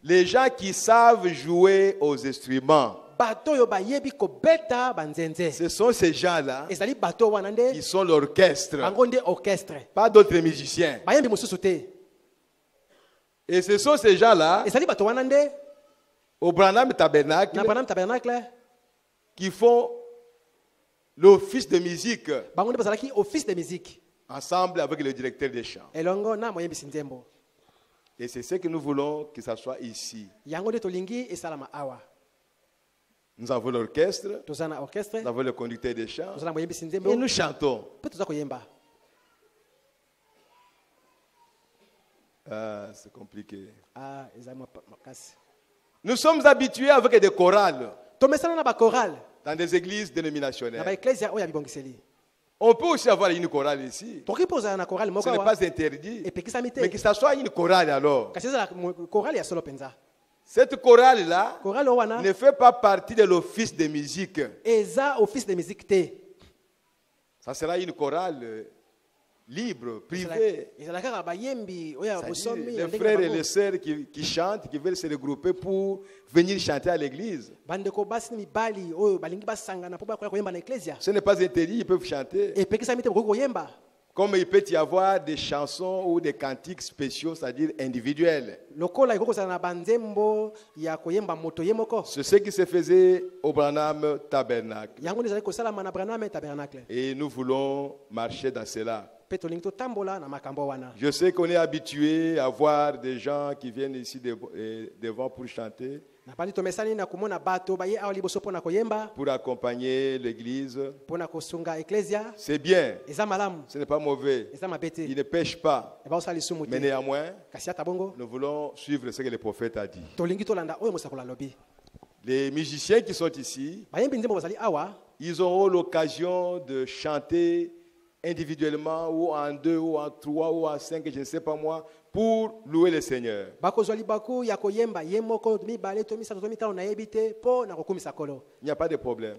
Les gens qui savent jouer aux instruments, Bato yo bayebi kobeta banzenze. ce sont ces gens-là Ezali bato wana nde qui sont l'orchestre, bango nde orchestre. pas d'autres musiciens. Bayembi mosusu te. Et ce sont ces gens-là, Ezali bato wana nde au Branham Tabernacle, na Branham Tabernacle qui font l'office de musique bango nde bazalaki office de musique. ensemble avec le directeur des chants. Elongo na moyembisi nzembo. Et c'est ce que nous voulons que ça soit ici. Yango nde tolingi esalama awa. Nous avons l'orchestre, Toza na orchestre, nous avons le conducteur des chants, toza na moyembisi et nzembo. nous chantons. Pe toza koyemba. Ah, c'est compliqué. Ah, ezali makasi. Nous sommes habitués avec des chorales Tomesana na ba chorale. dans des églises Na ba dénominationnelles. ecclesia oyo bibongiseli. On peut aussi avoir une chorale ici. Toki poza na chorale Ce moko n'est awa. pas interdit. Epekisami Mais te. que ça soit une chorale alors. Kasi ezala chorale ya solo penza. Cette chorale-là Chorale wana ne fait pas partie de l'office de musique. eza office de musique te. Ça sera une chorale libre, privée. Ezala kaka bayembi oya C'est-à-dire bosomi. les frères et les sœurs qui chantent, qui veulent se regrouper pour venir chanter à l'église. Bandeko basi mibali oyo balingi basangana po bakoya koyemba na ecclesia. Ce n'est pas interdit, ils peuvent chanter. Epekisami te bokoki koyemba. Comme il peut y avoir des chansons ou des cantiques spéciaux, c'est-à-dire individuels. C'est ce qui se faisait au Branham Tabernacle. Et nous voulons marcher dans cela. Je sais qu'on est habitué à voir des gens qui viennent ici devant pour chanter, pour accompagner l'église. C'est bien, ce n'est pas mauvais. Ils ne pêchent pas. Mais néanmoins, nous voulons suivre ce que le prophète a dit. Les musiciens qui sont ici, ils auront l'occasion de chanter individuellement ou en 2 ou en 3 ou en 5, je ne sais pas moi, pour louer le Seigneur. Il n'y a pas de problème.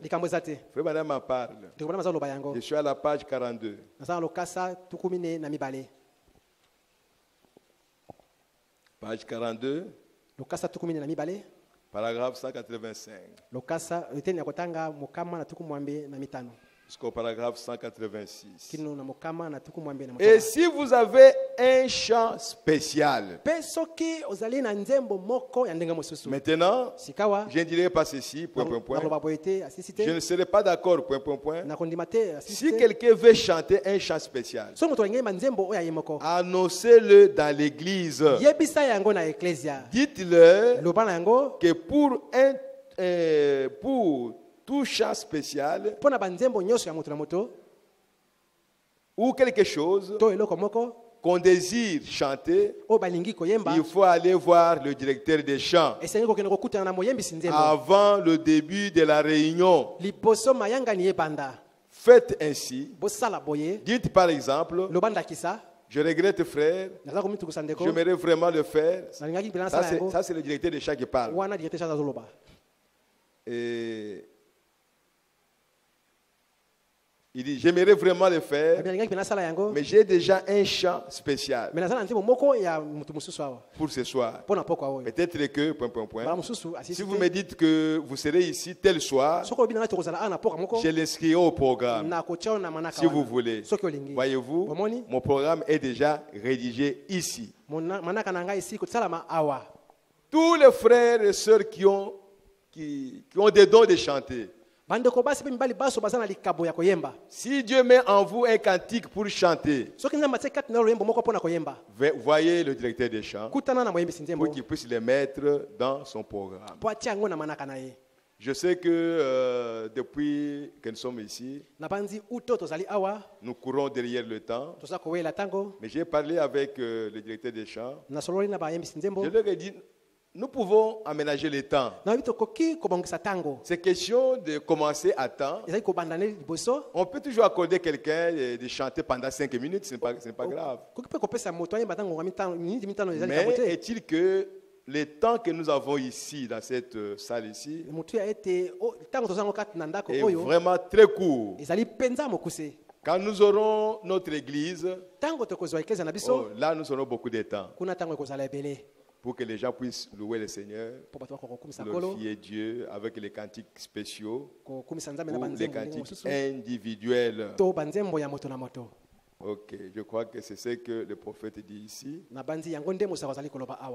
Frère Madame m'en parle. Je suis à la page 42. Page 42. Paragraphe 185. Jusqu'au paragraphe 186. Et si vous avez un chant spécial, maintenant, je ne dirai pas ceci, point. Je ne serai pas d'accord, point. Si quelqu'un veut chanter un chant spécial, annoncez-le dans l'église. Dites-le que pour tout chant spécial ou quelque chose qu'on désire chanter, il faut aller voir le directeur des chants avant le début de la réunion. Faites ainsi. Dites par exemple, je regrette frère, j'aimerais vraiment le faire. Ça c'est le directeur des chants qui parle. Et il dit, j'aimerais vraiment le faire, mais j'ai déjà un chant spécial pour ce soir. Peut-être que, si vous me dites que vous serez ici tel soir, je l'inscrirai au programme, si vous voulez. Voyez-vous, mon programme est déjà rédigé ici. Tous les frères et sœurs qui ont des dons de chanter, si Dieu met en vous un cantique pour chanter, voyez le directeur des chants pour qu'il puisse les mettre dans son programme. Je sais que depuis que nous sommes ici, nous courons derrière le temps. Mais j'ai parlé avec le directeur des chants. Je leur ai dit, nous pouvons aménager le temps. C'est question de commencer à temps. On peut toujours accorder quelqu'un de chanter pendant 5 minutes, ce n'est pas grave. Mais est-il que le temps que nous avons ici, dans cette salle ici, est vraiment très court. Quand nous aurons notre église, là nous aurons beaucoup de temps pour que les gens puissent louer le Seigneur, glorifier Dieu avec les cantiques spéciaux ou les cantiques individuels. Ok, je crois que c'est ce que le prophète dit ici.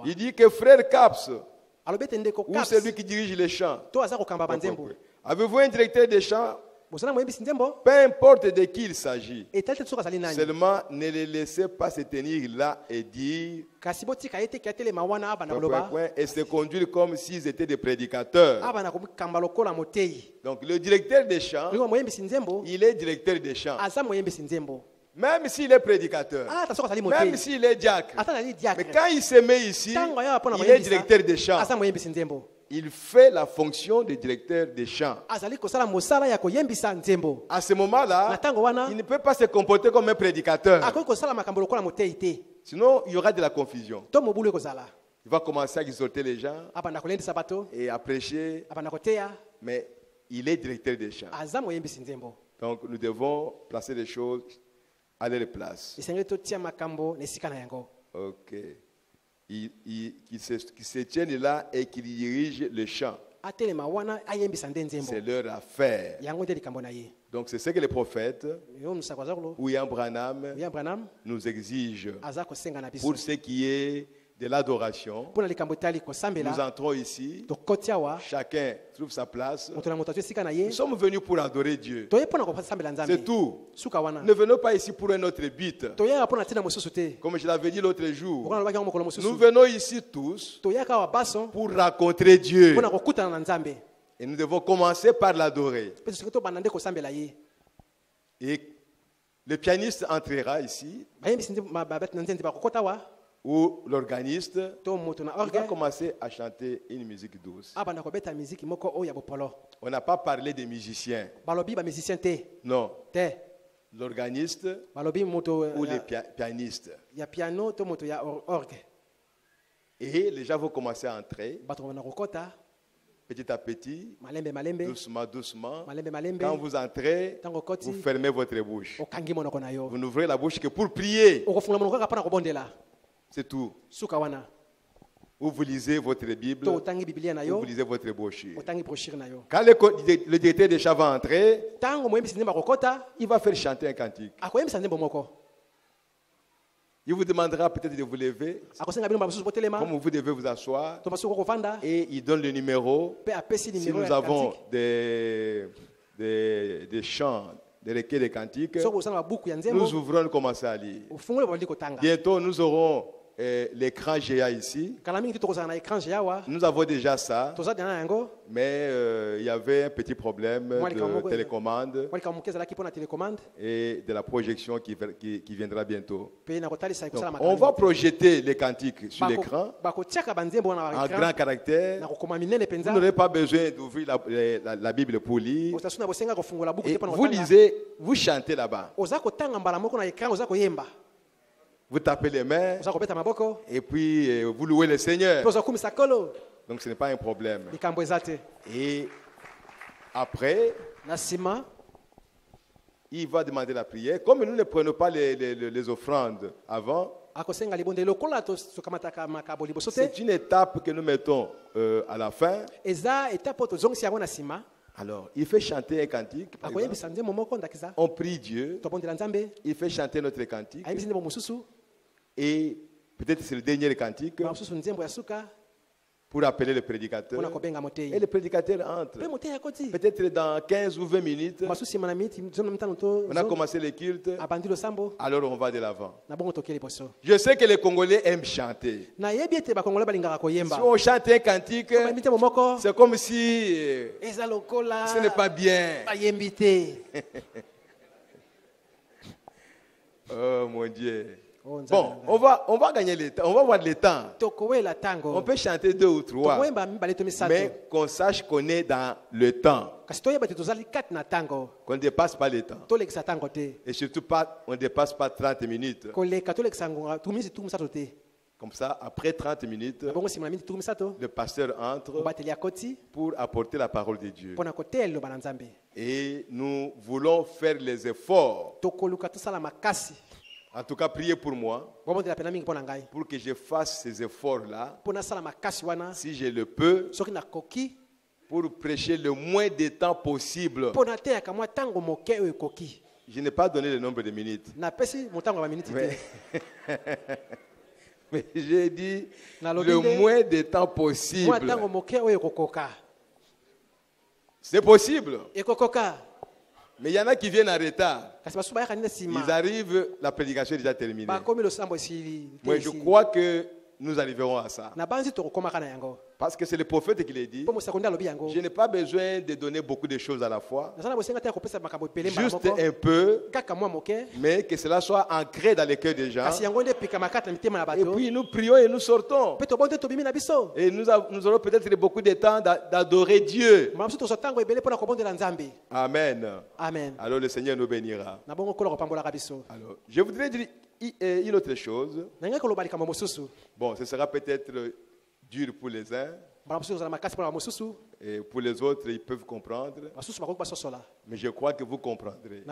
Il dit que frère Caps, ou celui qui dirige les chants, avez-vous un directeur des chants? Peu importe de qui il s'agit, seulement ne les laissez pas se tenir là et dire et se conduire comme s'ils étaient des prédicateurs. Donc le directeur des chants, il est directeur des chants. Même s'il est prédicateur, même s'il est diacre, mais quand il se met ici, il est directeur des chants. Il fait la fonction de directeur des chants. À ce moment-là, il ne peut pas se comporter comme un prédicateur. Sinon, il y aura de la confusion. Il va commencer à exhorter les gens et à prêcher, mais il est directeur des chants. Donc, nous devons placer les choses à leur place. Ok. Qui se tiennent là et qui dirigent le chant. C'est leur affaire. Donc c'est ce que les prophètes, William Branham, nous exigent pour ce qui est de l'adoration. Nous entrons ici, chacun trouve sa place. Nous sommes venus pour adorer Dieu. C'est tout. Ne venons pas ici pour un autre but. Comme je l'avais dit l'autre jour, nous venons ici tous pour rencontrer Dieu. Et nous devons commencer par l'adorer. Et le pianiste entrera ici, ou l'organiste, va commencer à chanter une musique douce. On n'a pas parlé des musiciens. Non. L'organiste ou les pianistes. Et les gens vont commencer à entrer. Petit à petit, doucement, doucement. Quand vous entrez, vous fermez votre bouche. Vous n'ouvrez la bouche que pour prier. C'est tout. Ou vous lisez votre Bible, ou vous lisez votre brochure. Quand le directeur des chants va entrer, il va faire chanter un cantique. Il vous demandera peut-être de vous lever, comme vous devez vous asseoir, et il donne le numéro. Si nous avons des chants, des requêtes de cantiques, nous ouvrons et commençons à lire. Bientôt, nous aurons l'écran géant ici. Nous avons déjà ça, mais il y avait un petit problème de télécommande et de la projection qui viendra bientôt. Donc, on va projeter les cantiques sur l'écran en grand caractère. Vous n'aurez pas besoin d'ouvrir la Bible pour lire. Et vous lisez, vous chantez là-bas. Vous tapez les mains et puis vous louez le Seigneur. Donc ce n'est pas un problème. Et après, il va demander la prière. Comme nous ne prenons pas les offrandes avant, c'est une étape que nous mettons à la fin. Alors, il fait chanter un cantique. Par exemple. On prie Dieu. Il fait chanter notre cantique. Et peut-être c'est le dernier cantique pour appeler le prédicateur. Et le prédicateur entre. Peut-être dans 15 ou 20 minutes, on a commencé le culte. Alors on va de l'avant. Je sais que les Congolais aiment chanter. Si on chante un cantique, c'est comme si ce n'est pas bien. Oh mon Dieu. Bon, on va gagner le temps, on va voir le temps. On peut chanter 2 ou 3, mais qu'on sache qu'on est dans le temps. Qu'on ne dépasse pas le temps. Et surtout, on ne dépasse pas 30 minutes. Comme ça, après 30 minutes, le pasteur entre pour apporter la parole de Dieu. Et nous voulons faire les efforts. En tout cas, priez pour moi, pour que je fasse ces efforts-là, si je le peux, pour prêcher le moins de temps possible. Je n'ai pas donné le nombre de minutes. Mais j'ai dit le moins de temps possible. C'est possible. Mais il y en a qui viennent en retard. Ils arrivent, la prédication est déjà terminée. Mais je crois que nous arriverons à ça. Parce que c'est le prophète qui l'a dit. Je n'ai pas besoin de donner beaucoup de choses à la fois. Juste un peu. Mais que cela soit ancré dans les cœurs des gens. Et puis nous prions et nous sortons. Et nous aurons peut-être beaucoup de temps d'adorer Dieu. Amen. Amen. Alors le Seigneur nous bénira. Alors, je voudrais dire une autre chose. Bon, ce sera peut-être dur pour les uns. Et pour les autres, ils peuvent comprendre. Mais je crois que vous comprendrez.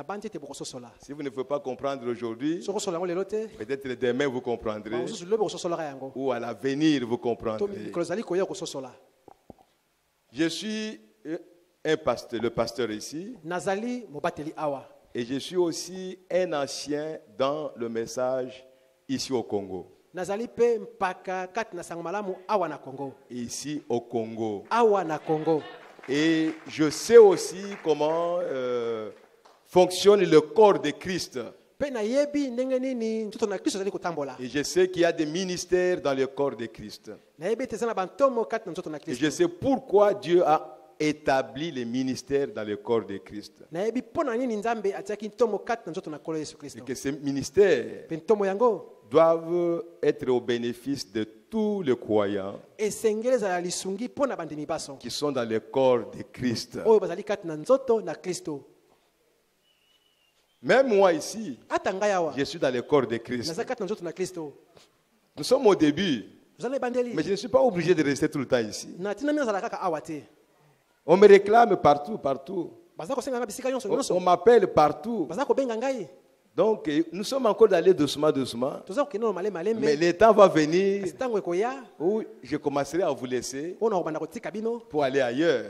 Si vous ne pouvez pas comprendre aujourd'hui, peut-être demain vous comprendrez. Ou à l'avenir vous comprendrez. Je suis le pasteur ici. Nazali mobateli awa. Et je suis aussi un ancien dans le message ici au Congo. Nazali pe mpaka kat na sangmalamu awa na Congo. Ici au Congo. Awa na Congo. Et je sais aussi comment fonctionne le corps de Christ. Et je sais qu'il y a des ministères dans le corps de Christ. Et je sais pourquoi Dieu a établi les ministères dans le corps de Christ. Et que ces ministères doivent être au bénéfice de tous les croyants qui sont dans le corps de Christ. Même moi ici, je suis dans le corps de Christ. Nous sommes au début, mais je ne suis pas obligé de rester tout le temps ici. On me réclame partout. On m'appelle partout. Donc, nous sommes encore allés doucement. Mais le temps va venir où je commencerai à vous laisser pour aller ailleurs.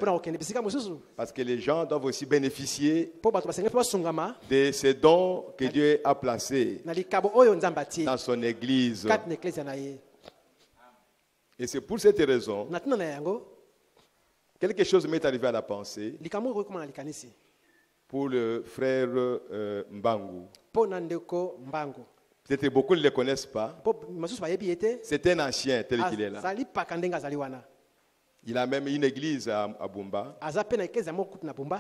Parce que les gens doivent aussi bénéficier de ces dons que Dieu a placés dans son église. Et c'est pour cette raison, quelque chose m'est arrivé à la pensée pour le frère Mbangu. Peut-être beaucoup ne le connaissent pas. C'est un ancien tel qu'il est là. Il a même une église à Bumba.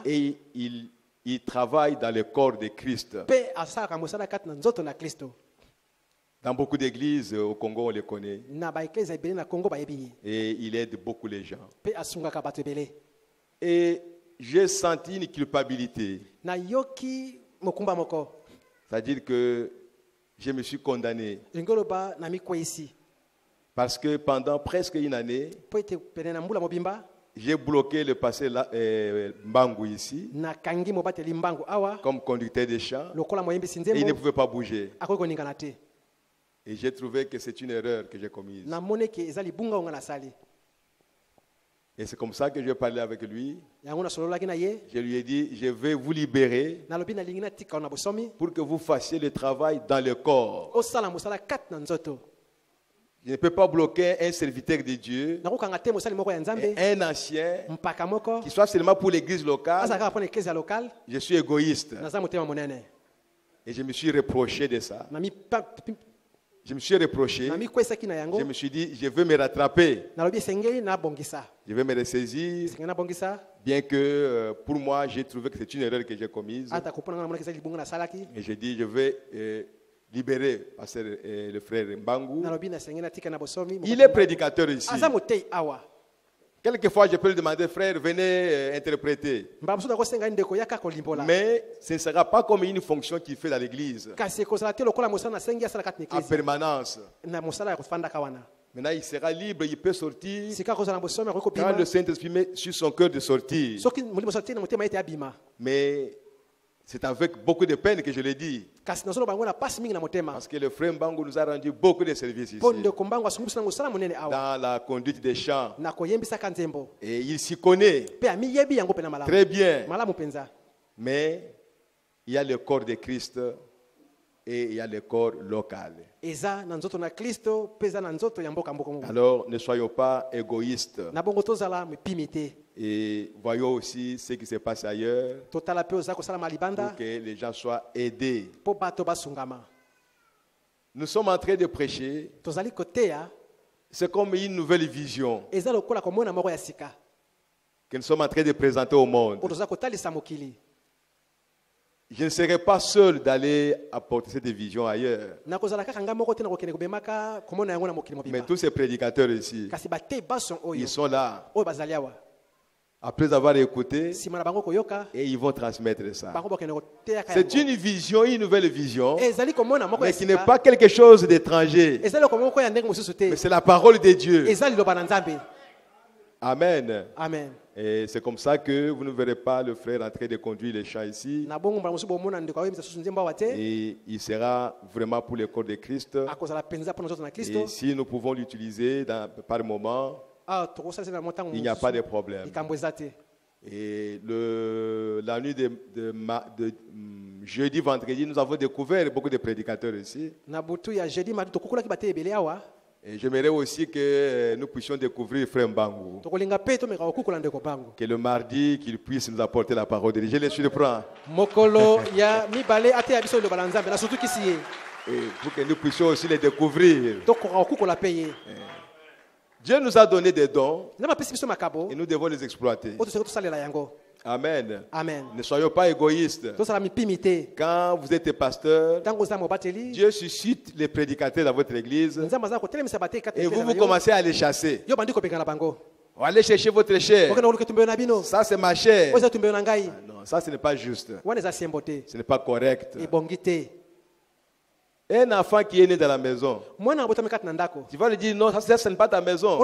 Et il travaille dans le corps de Christ. Dans beaucoup d'églises au Congo, on le connaît. Et il aide beaucoup les gens. Et j'ai senti une culpabilité. C'est-à-dire que je me suis condamné. Parce que pendant presque une année, j'ai bloqué le passé Mbangu ici comme conducteur de chant. Et il ne pouvait pas bouger. Et j'ai trouvé que c'est une erreur que j'ai commise. Et c'est comme ça que je parlais avec lui. Je lui ai dit, je vais vous libérer pour que vous fassiez le travail dans le corps. Je ne peux pas bloquer un serviteur de Dieu, un ancien, qui soit seulement pour l'église locale. Je suis égoïste. Et je me suis reproché de ça. Je me suis reproché. Je me suis dit, je veux me rattraper. Je vais me ressaisir. Bien que pour moi, j'ai trouvé que c'est une erreur que j'ai commise. Et j'ai dit, je vais libérer le frère Mbangu. Il est prédicateur ici. Quelquefois, je peux lui demander, frère, venez interpréter. Mais ce ne sera pas comme une fonction qu'il fait dans l'église. En permanence. Maintenant, il sera libre, il peut sortir. Quand le Saint-Esprit met sur son cœur de sortir. Mais c'est avec beaucoup de peine que je l'ai dit. Parce que le frère Mbangu nous a rendu beaucoup de services ici. Dans la conduite des chants. Et il s'y connaît très bien. Mais il y a le corps de Christ et il y a le corps local. Alors ne soyons pas égoïstes. Et voyons aussi ce qui se passe ailleurs pour que les gens soient aidés. Nous sommes en train de prêcher. C'est comme une nouvelle vision que nous sommes en train de présenter au monde. Je ne serai pas seul d'aller apporter cette vision ailleurs. Mais tous ces prédicateurs ici, ils sont là. Après avoir écouté, et ils vont transmettre ça. C'est une vision, une nouvelle vision, mais qui n'est pas quelque chose d'étranger. Mais c'est la parole de Dieu. Amen. Amen. Et c'est comme ça que vous ne verrez pas le frère en train de conduire les chants ici. Et il sera vraiment pour le corps de Christ. Et si nous pouvons l'utiliser par moment, il n'y a pas de problème. Et la nuit de jeudi, vendredi, nous avons découvert beaucoup de prédicateurs ici. Et j'aimerais aussi que nous puissions découvrir Frère Mbangou. Que le mardi, qu'il puisse nous apporter la parole de Dieu. Je les surprends. Et pour que nous puissions aussi les découvrir. Dieu nous a donné des dons et nous devons les exploiter. Amen. Amen. Ne soyons pas égoïstes. Quand vous êtes pasteur, Dieu suscite les prédicateurs dans votre église et vous commencez à les chasser. Vous allez chercher votre chair. Ça, c'est ma chair. Non, ça, ce n'est pas juste. Ce n'est pas correct. Un enfant qui est né dans la maison, tu vas lui dire non, ça ce n'est pas ta maison.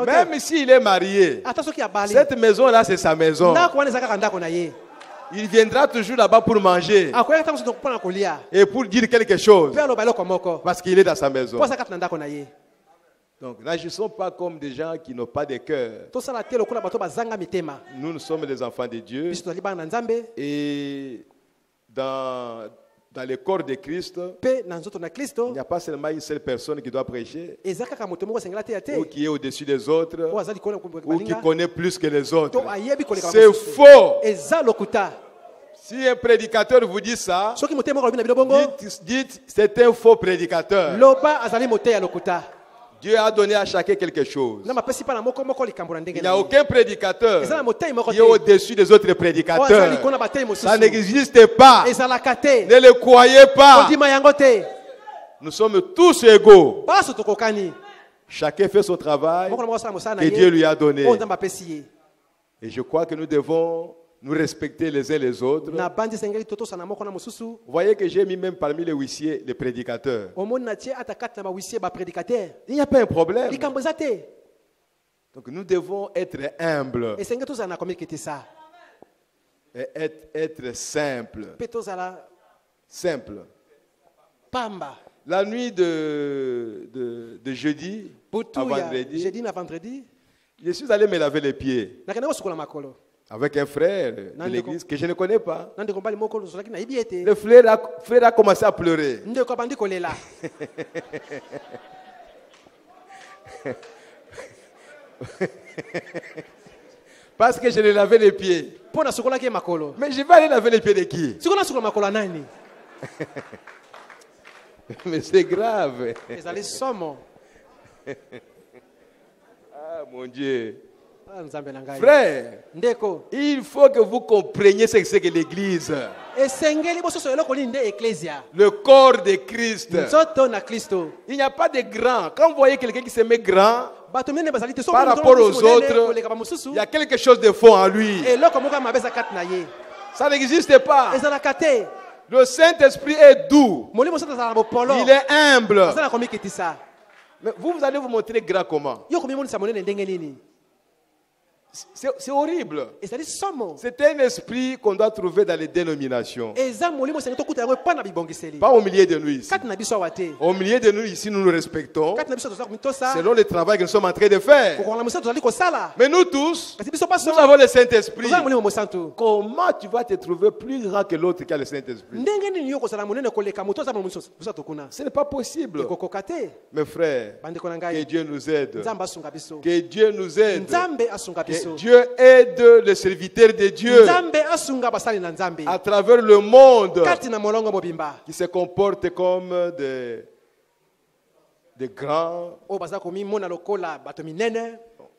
Même s'il est marié, cette maison-là, c'est sa maison. Il viendra toujours là-bas pour manger et pour dire quelque chose parce qu'il est dans sa maison. Donc, n'agissons pas comme des gens qui n'ont pas de cœur. Nous sommes les enfants de Dieu et dans le corps de Christ, il n'y a pas seulement une seule personne qui doit prêcher, ou qui est au-dessus des autres, ou qui connaît plus que les autres. C'est faux. Si un prédicateur vous dit ça, dites c'est un faux prédicateur. Dieu a donné à chacun quelque chose. Il n'y a aucun prédicateur qui est au-dessus des autres prédicateurs. Ça n'existe pas. Ne le croyez pas. Nous sommes tous égaux. Chacun fait son travail que Dieu lui a donné. Et je crois que nous devons nous respecter les uns les autres. Vous voyez que j'ai mis même parmi les huissiers les prédicateurs. Il n'y a pas un problème. Donc nous devons être humbles. Et être simple. Simple. La nuit de jeudi à vendredi, je suis allé me laver les pieds avec un frère de l'église que je ne connais pas. Le frère a commencé à pleurer. Parce que je lui lavais les pieds. Mais je vais aller laver les pieds de qui? Mais c'est grave. Ah mon Dieu. Frère, il faut que vous compreniez ce que c'est que l'église. Le corps de Christ. Il n'y a pas de grand. Quand vous voyez quelqu'un qui se met grand par rapport aux autres, il y a quelque chose de faux en lui. Ça n'existe pas. Le Saint-Esprit est doux. Il est humble. Mais vous allez vous montrer grand comment? C'est horrible. C'est un esprit qu'on doit trouver dans les dénominations. Pas au milieu de nous ici. Au milieu de nous ici, nous nous respectons selon le travail que nous sommes en train de faire. Mais nous tous, nous avons le Saint-Esprit. Comment tu vas te trouver plus grand que l'autre qui a le Saint-Esprit? Ce n'est pas possible. Mes frères, que Dieu nous aide. Que Dieu nous aide. Que Dieu aide les serviteurs de Dieu à travers le monde qui se comportent comme des grands.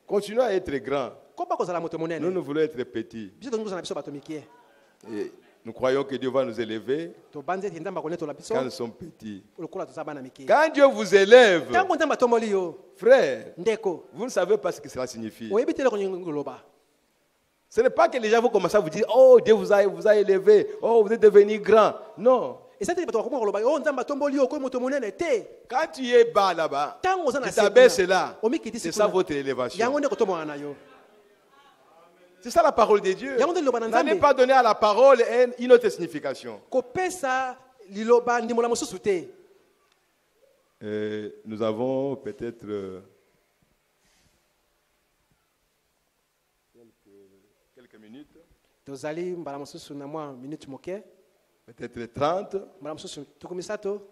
Continuons à être grands. Nous nous voulons être petits. Et nous croyons que Dieu va nous élever quand nous sommes petits. Quand Dieu vous élève, frère, vous ne savez pas ce que cela signifie. Ce n'est pas que les gens vont commencer à vous dire, oh, Dieu vous a élevé, oh, vous êtes devenu grand. Non. Quand tu es bas là-bas, tu t'abaisses là, c'est ça votre élévation. C'est ça la parole de Dieu. N'allez pas donner à la parole une autre signification. Nous avons peut-être quelques quelques minutes. Peut-être 30.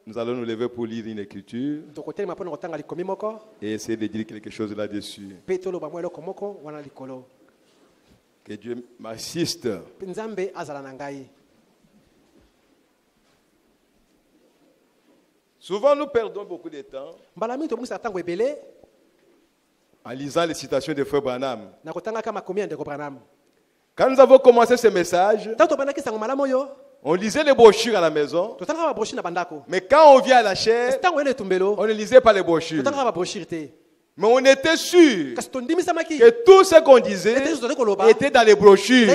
Nous allons nous lever pour lire une écriture et essayer de dire quelque chose là-dessus. Que Dieu m'assiste. Souvent, nous perdons beaucoup de temps en lisant les citations de Frère Branham. Quand nous avons commencé ce message, on lisait les brochures à la maison. Mais quand on vient à la chaire, on ne lisait pas les brochures. Mais on était sûr que tout ce qu'on disait était dans les brochures.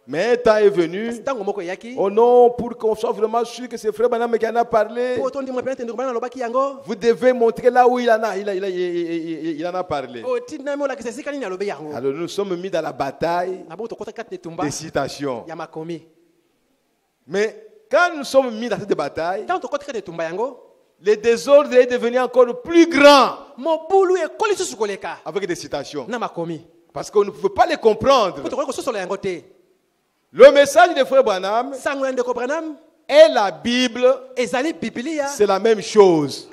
Mais un temps est venu, oh non, pour qu'on soit vraiment sûr que c'est Frère Branham qui en a parlé, vous devez montrer là où il en a parlé. Alors nous sommes mis dans la bataille des citations. Mais quand nous sommes mis dans cette bataille, le désordre est devenu encore plus grand avec des citations. Parce qu'on ne pouvait pas les comprendre. Le message de Frère Branham et la Bible, c'est la même chose.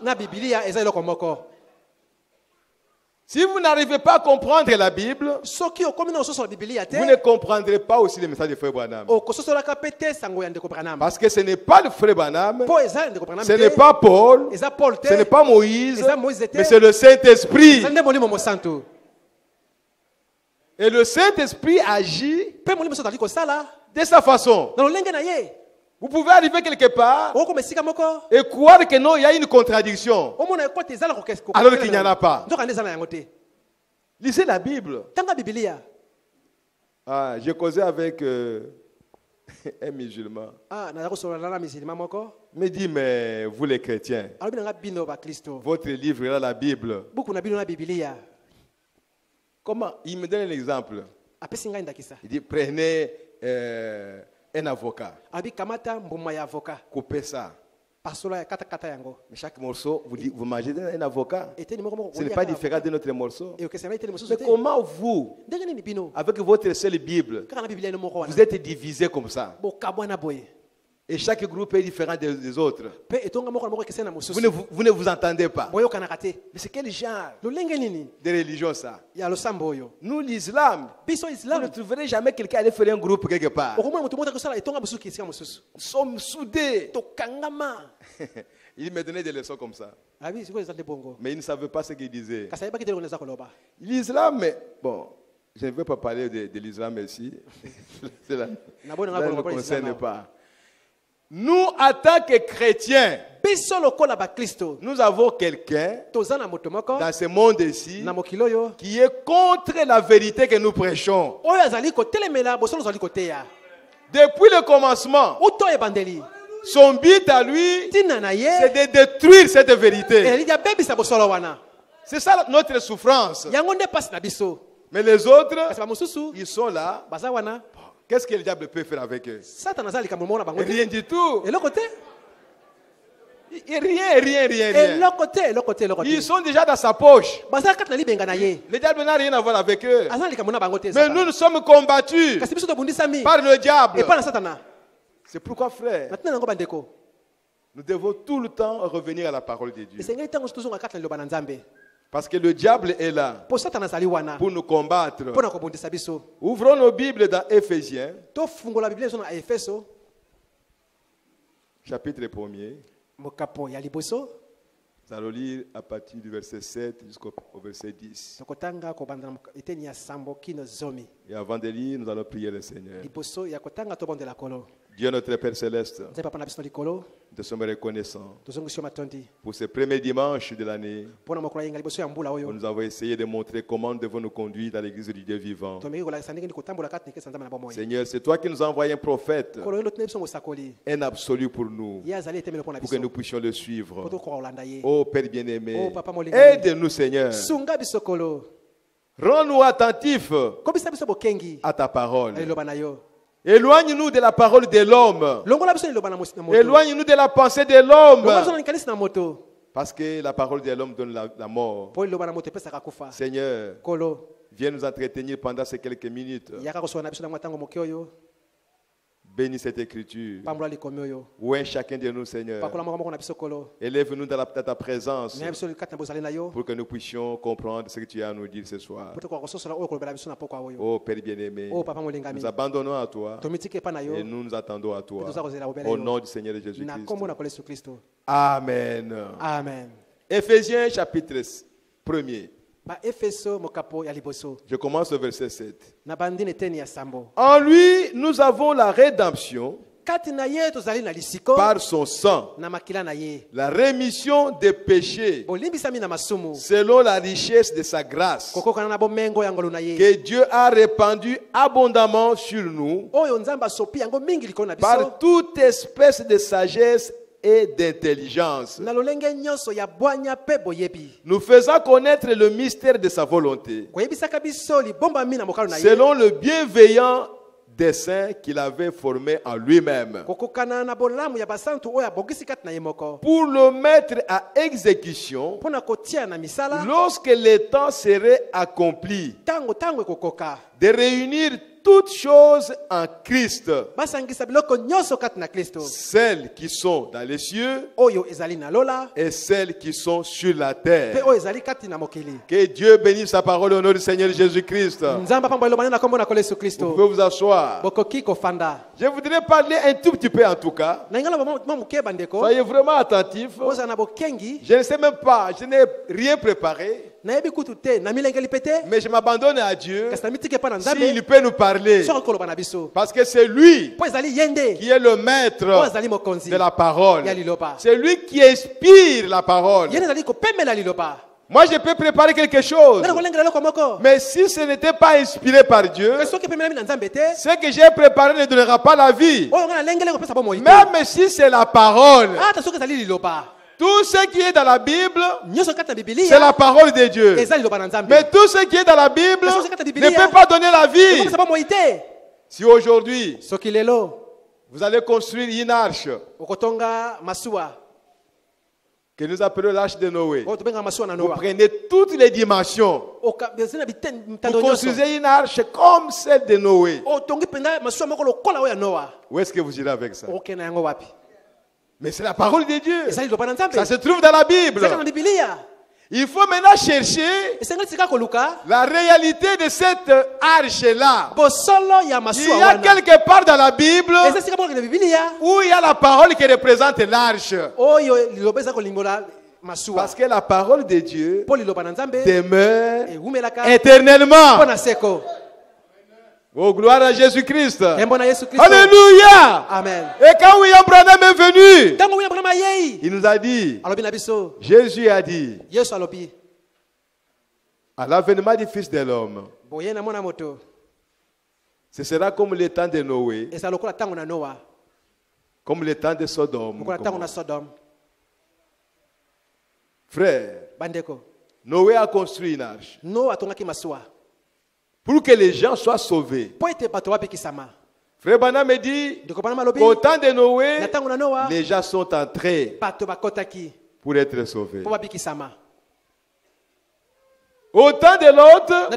Si vous n'arrivez pas à comprendre la Bible, vous ne comprendrez pas aussi le message de Frère Branham. Parce que ce n'est pas le Frère Branham, ce n'est pas Paul, ce n'est pas Moïse, mais c'est le Saint-Esprit. Et le Saint-Esprit agit de sa façon. Vous pouvez arriver quelque part et croire que non, il y a une contradiction, alors qu'il n'y en a pas. Lisez la Bible. J'ai causé avec un musulman. Il me dit, mais vous les chrétiens, votre livre est la Bible. Comment? Il me donne un exemple. Il dit, prenez un avocat. Coupez ça. Mais chaque morceau, vous mangez un avocat. Ce n'est pas différent de notre morceau. Mais comment vous, avec votre seule Bible, vous êtes divisés comme ça? Et chaque groupe est différent des autres. Vous ne vous entendez pas. Mais c'est quel genre de religion ça? Nous, l'islam, vous ne trouverez jamais quelqu'un aller faire un groupe quelque part. Nous sommes soudés. Il me donnait des leçons comme ça. Mais il ne savait pas ce qu'il disait. L'islam, bon, je ne veux pas parler de l'islam ici. Cela ne me concerne pas. Nous, en tant que chrétiens, nous avons quelqu'un dans ce monde ici qui est contre la vérité que nous prêchons. Depuis le commencement, son but à lui, c'est de détruire cette vérité. C'est ça notre souffrance. Mais les autres, ils sont là. Qu'est-ce que le diable peut faire avec eux? Rien du tout. Rien. Ils sont déjà dans sa poche. Le diable n'a rien à voir avec eux. Mais nous sommes combattus par le diable. C'est pourquoi, frère, nous devons tout le temps revenir à la parole de Dieu. Parce que le diable est là pour nous combattre. Ouvrons nos Bibles dans Éphésiens, chapitre 1er. Nous allons lire à partir du verset 7 jusqu'au verset 10. Et avant de lire, nous allons prier le Seigneur. Dieu notre Père Céleste, nous te sommes reconnaissants pour ce premier dimanche de l'année où nous avons essayé de montrer comment nous devons nous conduire dans l'église du Dieu vivant. Seigneur, c'est toi qui nous as envoyé un prophète, un absolu pour nous, pour que nous puissions le suivre. Oh Père bien-aimé, aide-nous Seigneur. Rends-nous attentifs à ta parole. Éloigne-nous de la parole de l'homme. Éloigne-nous de la pensée de l'homme. Parce que la parole de l'homme donne la mort. Seigneur, viens nous entretenir pendant ces quelques minutes. Bénis cette écriture. Où est chacun de nous, Seigneur? Élève-nous dans ta présence pour que nous puissions comprendre ce que tu as à nous dire ce soir. Oh Père bien-aimé, nous abandonnons à toi et nous nous attendons à toi. Au nom du Seigneur Jésus-Christ. Amen. Amen. Éphésiens chapitre 1er. Je commence au verset 7. En lui, nous avons la rédemption par son sang, la rémission des péchés, selon la richesse de sa grâce, que Dieu a répandue abondamment sur nous, par toute espèce de sagesse et d'intelligence, nous faisant connaître le mystère de sa volonté, selon le bienveillant dessein qu'il avait formé en lui-même, pour le mettre à exécution lorsque le temps serait accompli, de réunir toutes choses en Christ, celles qui sont dans les cieux et celles qui sont sur la terre. Que Dieu bénisse sa parole au nom du Seigneur Jésus-Christ. Vous pouvez vous asseoir. Je voudrais parler un tout petit peu en tout cas. Soyez vraiment attentifs. Je ne sais même pas, je n'ai rien préparé. Mais je m'abandonne à Dieu s'il peut nous parler. Parce que c'est lui qui est le maître de la parole. C'est lui qui inspire la parole. Moi, je peux préparer quelque chose. Mais si ce n'était pas inspiré par Dieu, ce que j'ai préparé ne donnera pas la vie. Même si c'est la parole. Tout ce qui est dans la Bible, c'est la parole de Dieu. Mais tout ce qui est dans la Bible ne peut pas donner la vie. Si aujourd'hui, vous allez construire une arche que nous appelons l'arche de Noé, vous prenez toutes les dimensions, vous construisez une arche comme celle de Noé. Où est-ce que vous irez avec ça? Mais c'est la parole de Dieu. Ça se trouve dans la Bible. Il faut maintenant chercher la réalité de cette arche-là. Il y a quelque part dans la Bible où il y a la parole qui représente l'arche. Parce que la parole de Dieu demeure éternellement. Oh, gloire à Jésus-Christ. Alléluia. Amen. Et quand William Branham est venu, il nous a dit, Jésus a dit, à l'avènement du Fils de l'homme, ce sera comme le temps de Noé, comme le temps de Sodome. Frère, Noé a construit une arche pour que les gens soient sauvés. Frère Branham me dit, au temps de Noé, les gens sont entrés pour être sauvés. Au temps de l'autre,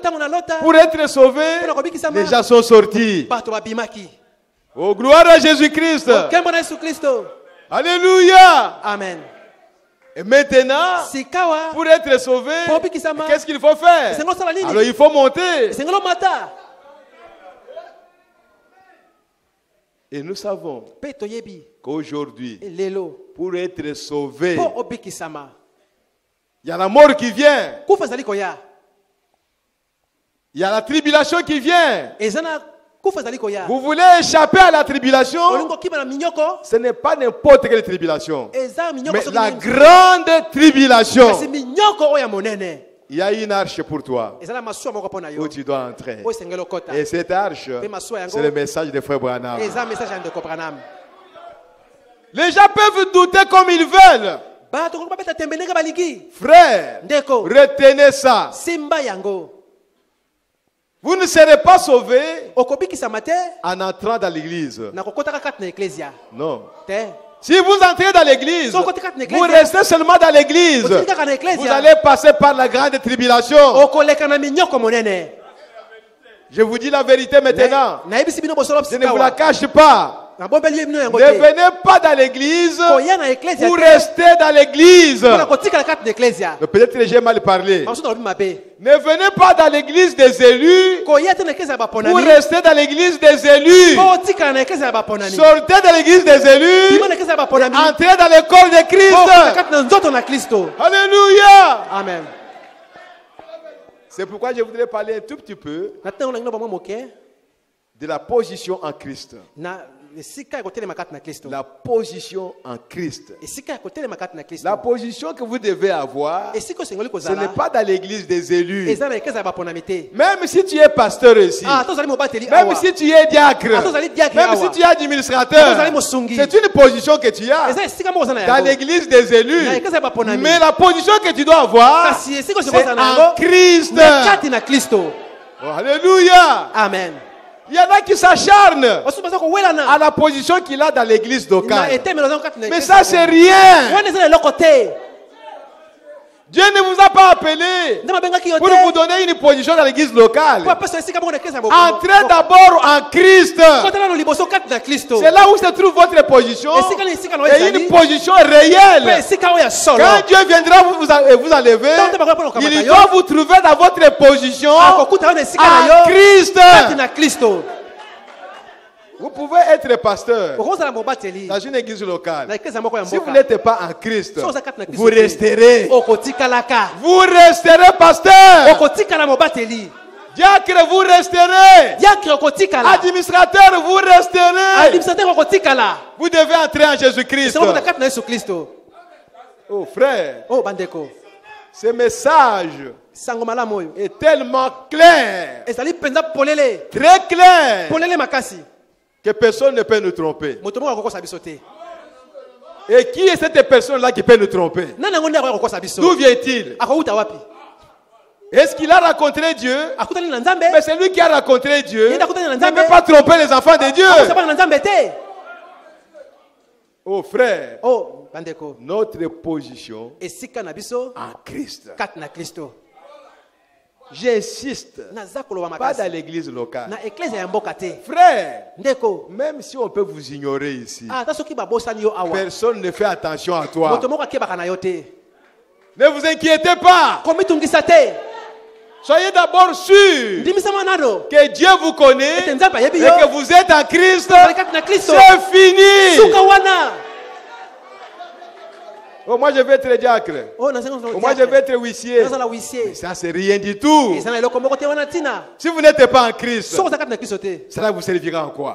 pour être sauvés, les gens sont sortis. Oh, gloire à Jésus-Christ. Alléluia. Amen. Et maintenant, pour être sauvé, qu'est-ce qu'il faut faire? Alors il faut monter. Et nous savons qu'aujourd'hui, pour être sauvé, il y a la mort qui vient. Il y a la tribulation qui vient. Vous voulez échapper à la tribulation? Ce n'est pas n'importe quelle tribulation, mais la grande tribulation. Il y a une arche pour toi où tu dois entrer. Et cette arche, c'est le message de Frère Branham. Les gens peuvent douter comme ils veulent. Frère, retenez ça. Vous ne serez pas sauvé en entrant dans l'église. Non. Si vous entrez dans l'église, vous restez seulement dans l'église. Vous allez passer par la grande tribulation. Je vous dis la vérité maintenant. Je ne vous la cache pas. Ne venez pas dans l'église pour rester dans l'église. Peut-être que j'ai mal parlé. Ne venez pas dans l'église des élus pour rester dans l'église des élus. Sortez de l'église des élus. Entrez dans l'école de Christ. Alléluia. Amen. C'est pourquoi je voudrais parler un tout petit peu de la position en Christ. La position en Christ. La position que vous devez avoir, ce n'est pas dans l'église des élus. Même si tu es pasteur ici, même si tu es diacre, même si tu es administrateur, c'est une position que tu as dans l'église des élus. Mais la position que tu dois avoir, c'est en Christ. Oh, alléluia. Amen. Il y en a qui s'acharnent à la position qu'il a dans l'église locale. Mais ça, c'est rien. Dieu ne vous a pas appelé pour vous donner une position dans l'église locale. Entrez d'abord en Christ. C'est là où se trouve votre position. Et une position réelle. Quand Dieu viendra vous enlever, il doit vous trouver dans votre position en Christ. Vous pouvez être pasteur dans une église locale. Si vous n'êtes pas en Christ, vous resterez. Vous resterez pasteur. Diacre, vous resterez. Administrateur, vous resterez. Vous devez entrer en Jésus-Christ. Oh frère, ce message est tellement clair, très clair, que personne ne peut nous tromper. Et qui est cette personne-là qui peut nous tromper? D'où vient-il? Est-ce qu'il a rencontré Dieu? Mais c'est lui qui a rencontré Dieu. Il ne peut pas tromper les enfants de Dieu. Oh frère, notre position en Christ. J'insiste, pas dans l'église locale. Frère, même si on peut vous ignorer ici, personne ne fait attention à toi. Ne vous inquiétez pas. Soyez d'abord sûr que Dieu vous connaît et que vous êtes en Christ. C'est fini. Oh, moi je vais être diacre. Oh, moi je vais être huissier. Mais ça c'est rien du tout. Si vous n'êtes pas en Christ, cela vous servira en quoi?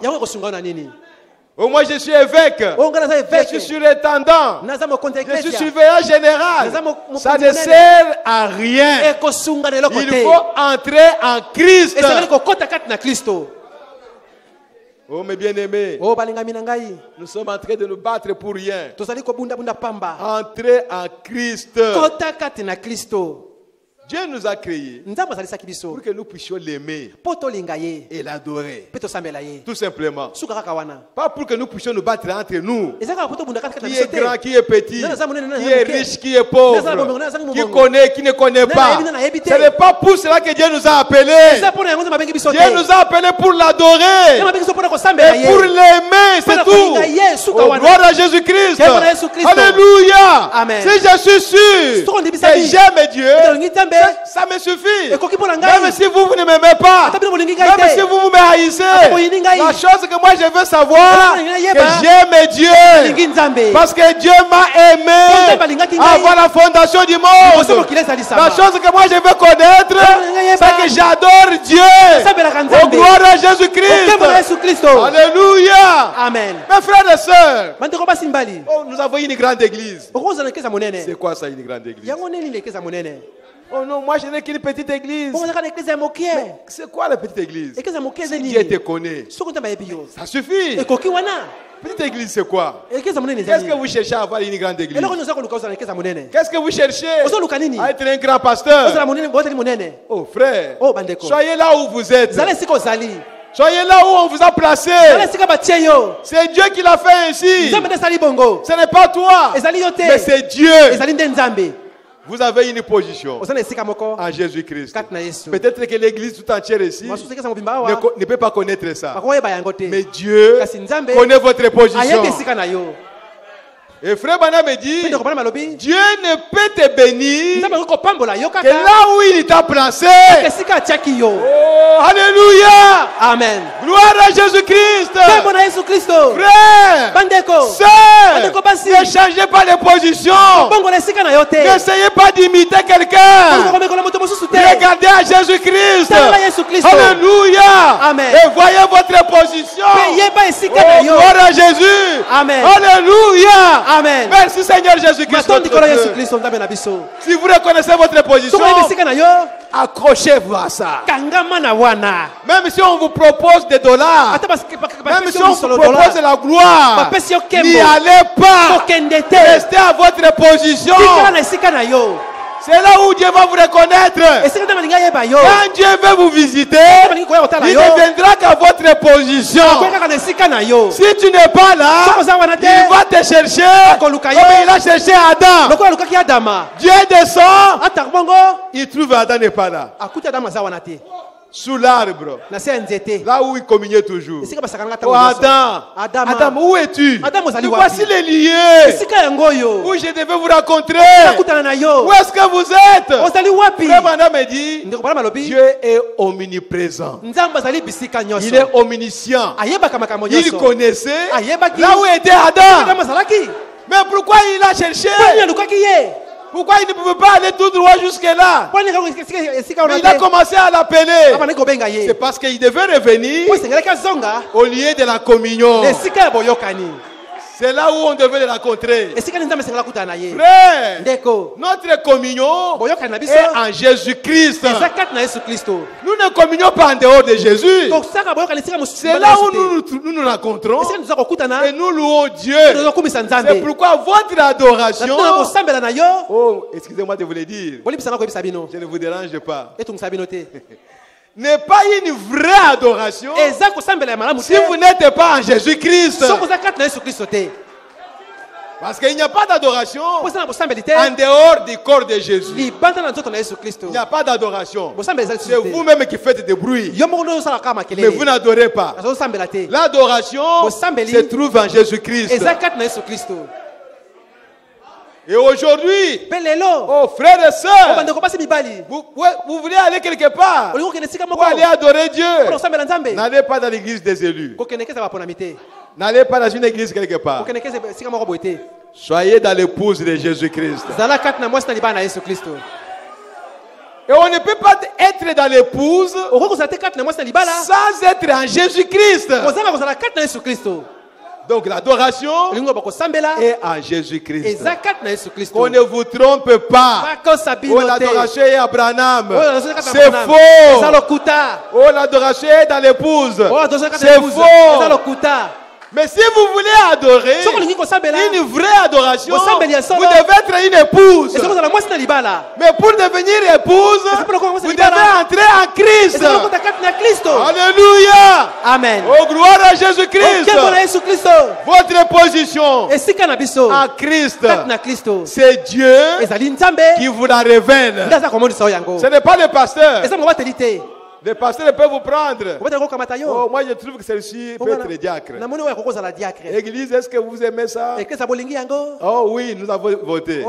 Oh, moi je suis évêque. Je suis surintendant. Je suis surveillant général. Ça ne sert à rien. Il faut entrer en Christ. Oh mes bien-aimés, nous sommes en train de nous battre pour rien. Entrez en Christ. Dieu nous a créés pour que nous puissions l'aimer et l'adorer. Tout simplement. Pas pour que nous puissions nous battre entre nous. Qui est grand, qui est petit, qui est riche, qui est pauvre, qui connaît, qui ne connaît pas. Ce n'est pas pour cela que Dieu nous a appelés. Dieu nous a appelés pour l'adorer et pour l'aimer, c'est tout. Oh, gloire à Jésus-Christ. Alléluia. Si je suis sûr que j'aime Dieu, ça me suffit. Même si vous ne m'aimez pas, même si vous me haïssez, la chose que moi je veux savoir, que j'aime Dieu. Parce que Dieu m'a aimé avant la fondation du monde. La chose que moi je veux connaître, c'est que j'adore Dieu. Oh, gloire à Jésus-Christ. Alléluia. Amen. Mes frères et sœurs, oh, nous avons une grande église. C'est quoi ça, une grande église? Oh non, moi je n'ai qu'une petite église. Mais c'est quoi la petite église? Si Dieu te connaît, ça suffit. Petite église, c'est quoi? Qu'est-ce que vous cherchez à avoir une grande église? Qu'est-ce que vous cherchez? À être un grand pasteur? Oh frère, soyez là où vous êtes. Soyez là où on vous a placé. C'est Dieu qui l'a fait ainsi. Ce n'est pas toi, mais c'est Dieu. Vous avez une position en Jésus-Christ. Peut-être que l'église tout entière ici ne peut pas connaître ça. Mais Dieu connaît votre position. Et frère Bana me dit, Dieu ne peut te bénir que là où il t'a placé. Oh, alléluia. Amen. Gloire à Jésus-Christ. Frère, sœur, ne changez pas de position. N'essayez pas d'imiter quelqu'un. Regardez à Jésus-Christ. Alléluia. Amen. Et voyez votre position. Oh, gloire à Jésus. Amen. Alléluia. Amen. Merci Seigneur Jésus-Christ. Si vous reconnaissez votre position, accrochez-vous à ça. Même si on vous propose des dollars, même si on vous propose la gloire, n'y allez pas. Restez à votre position. C'est là où Dieu va vous reconnaître. Quand Dieu veut vous visiter, il ne viendra qu'à votre position. Si tu n'es pas là, il va te chercher comme il a cherché Adam. Dieu descend, il trouve Adam n'est pas là. Sous l'arbre, là où il communiait toujours. Oh Adam, où es-tu? Voici les lieux où je devais vous rencontrer. Où est-ce que vous êtes? Frère Adam me dit, Dieu est omniprésent. Il est omniscient. Il connaissait là où était Adam. Mais pourquoi il a cherché? Pourquoi il ne pouvait pas aller tout droit jusque-là? Mais il a commencé à l'appeler. C'est parce qu'il devait revenir au lieu de la communion. C'est là où on devait le rencontrer. Frère, notre communion est en Jésus-Christ. Nous ne communions pas en dehors de Jésus. C'est là où nous nous rencontrons et nous louons Dieu. C'est pourquoi votre adoration... Oh, excusez-moi de vous le dire. Je ne vous dérange pas. N'est pas une vraie adoration si vous n'êtes pas en Jésus-Christ. Parce qu'il n'y a pas d'adoration en dehors du corps de Jésus. Il n'y a pas d'adoration. C'est vous-même qui faites des bruits. Mais vous n'adorez pas. L'adoration se trouve en Jésus-Christ. Et aujourd'hui, oh frères et sœurs, vous voulez aller quelque part pour aller adorer Dieu. N'allez pas dans l'église des élus. N'allez pas dans une église quelque part. Soyez dans l'épouse de Jésus-Christ. Et on ne peut pas être dans l'épouse sans être en Jésus-Christ. Donc l'adoration est en Jésus-Christ. Qu'on ne vous trompe pas. Oh, l'adoration est à Branham. C'est faux. Oh, l'adoration est dans l'épouse. C'est faux. Mais si vous voulez adorer une vraie adoration, vous devez être une épouse. Mais pour devenir épouse, vous devez entrer en Christ. Alléluia. Amen. Oh, gloire à Jésus-Christ. Votre position en Christ, c'est Dieu qui vous la révèle. Ce n'est pas le pasteur. Les pasteurs peuvent vous prendre. Oh, moi je trouve que celle-ci peut être diacre. Église, est-ce que vous aimez ça? Oh oui, nous avons voté.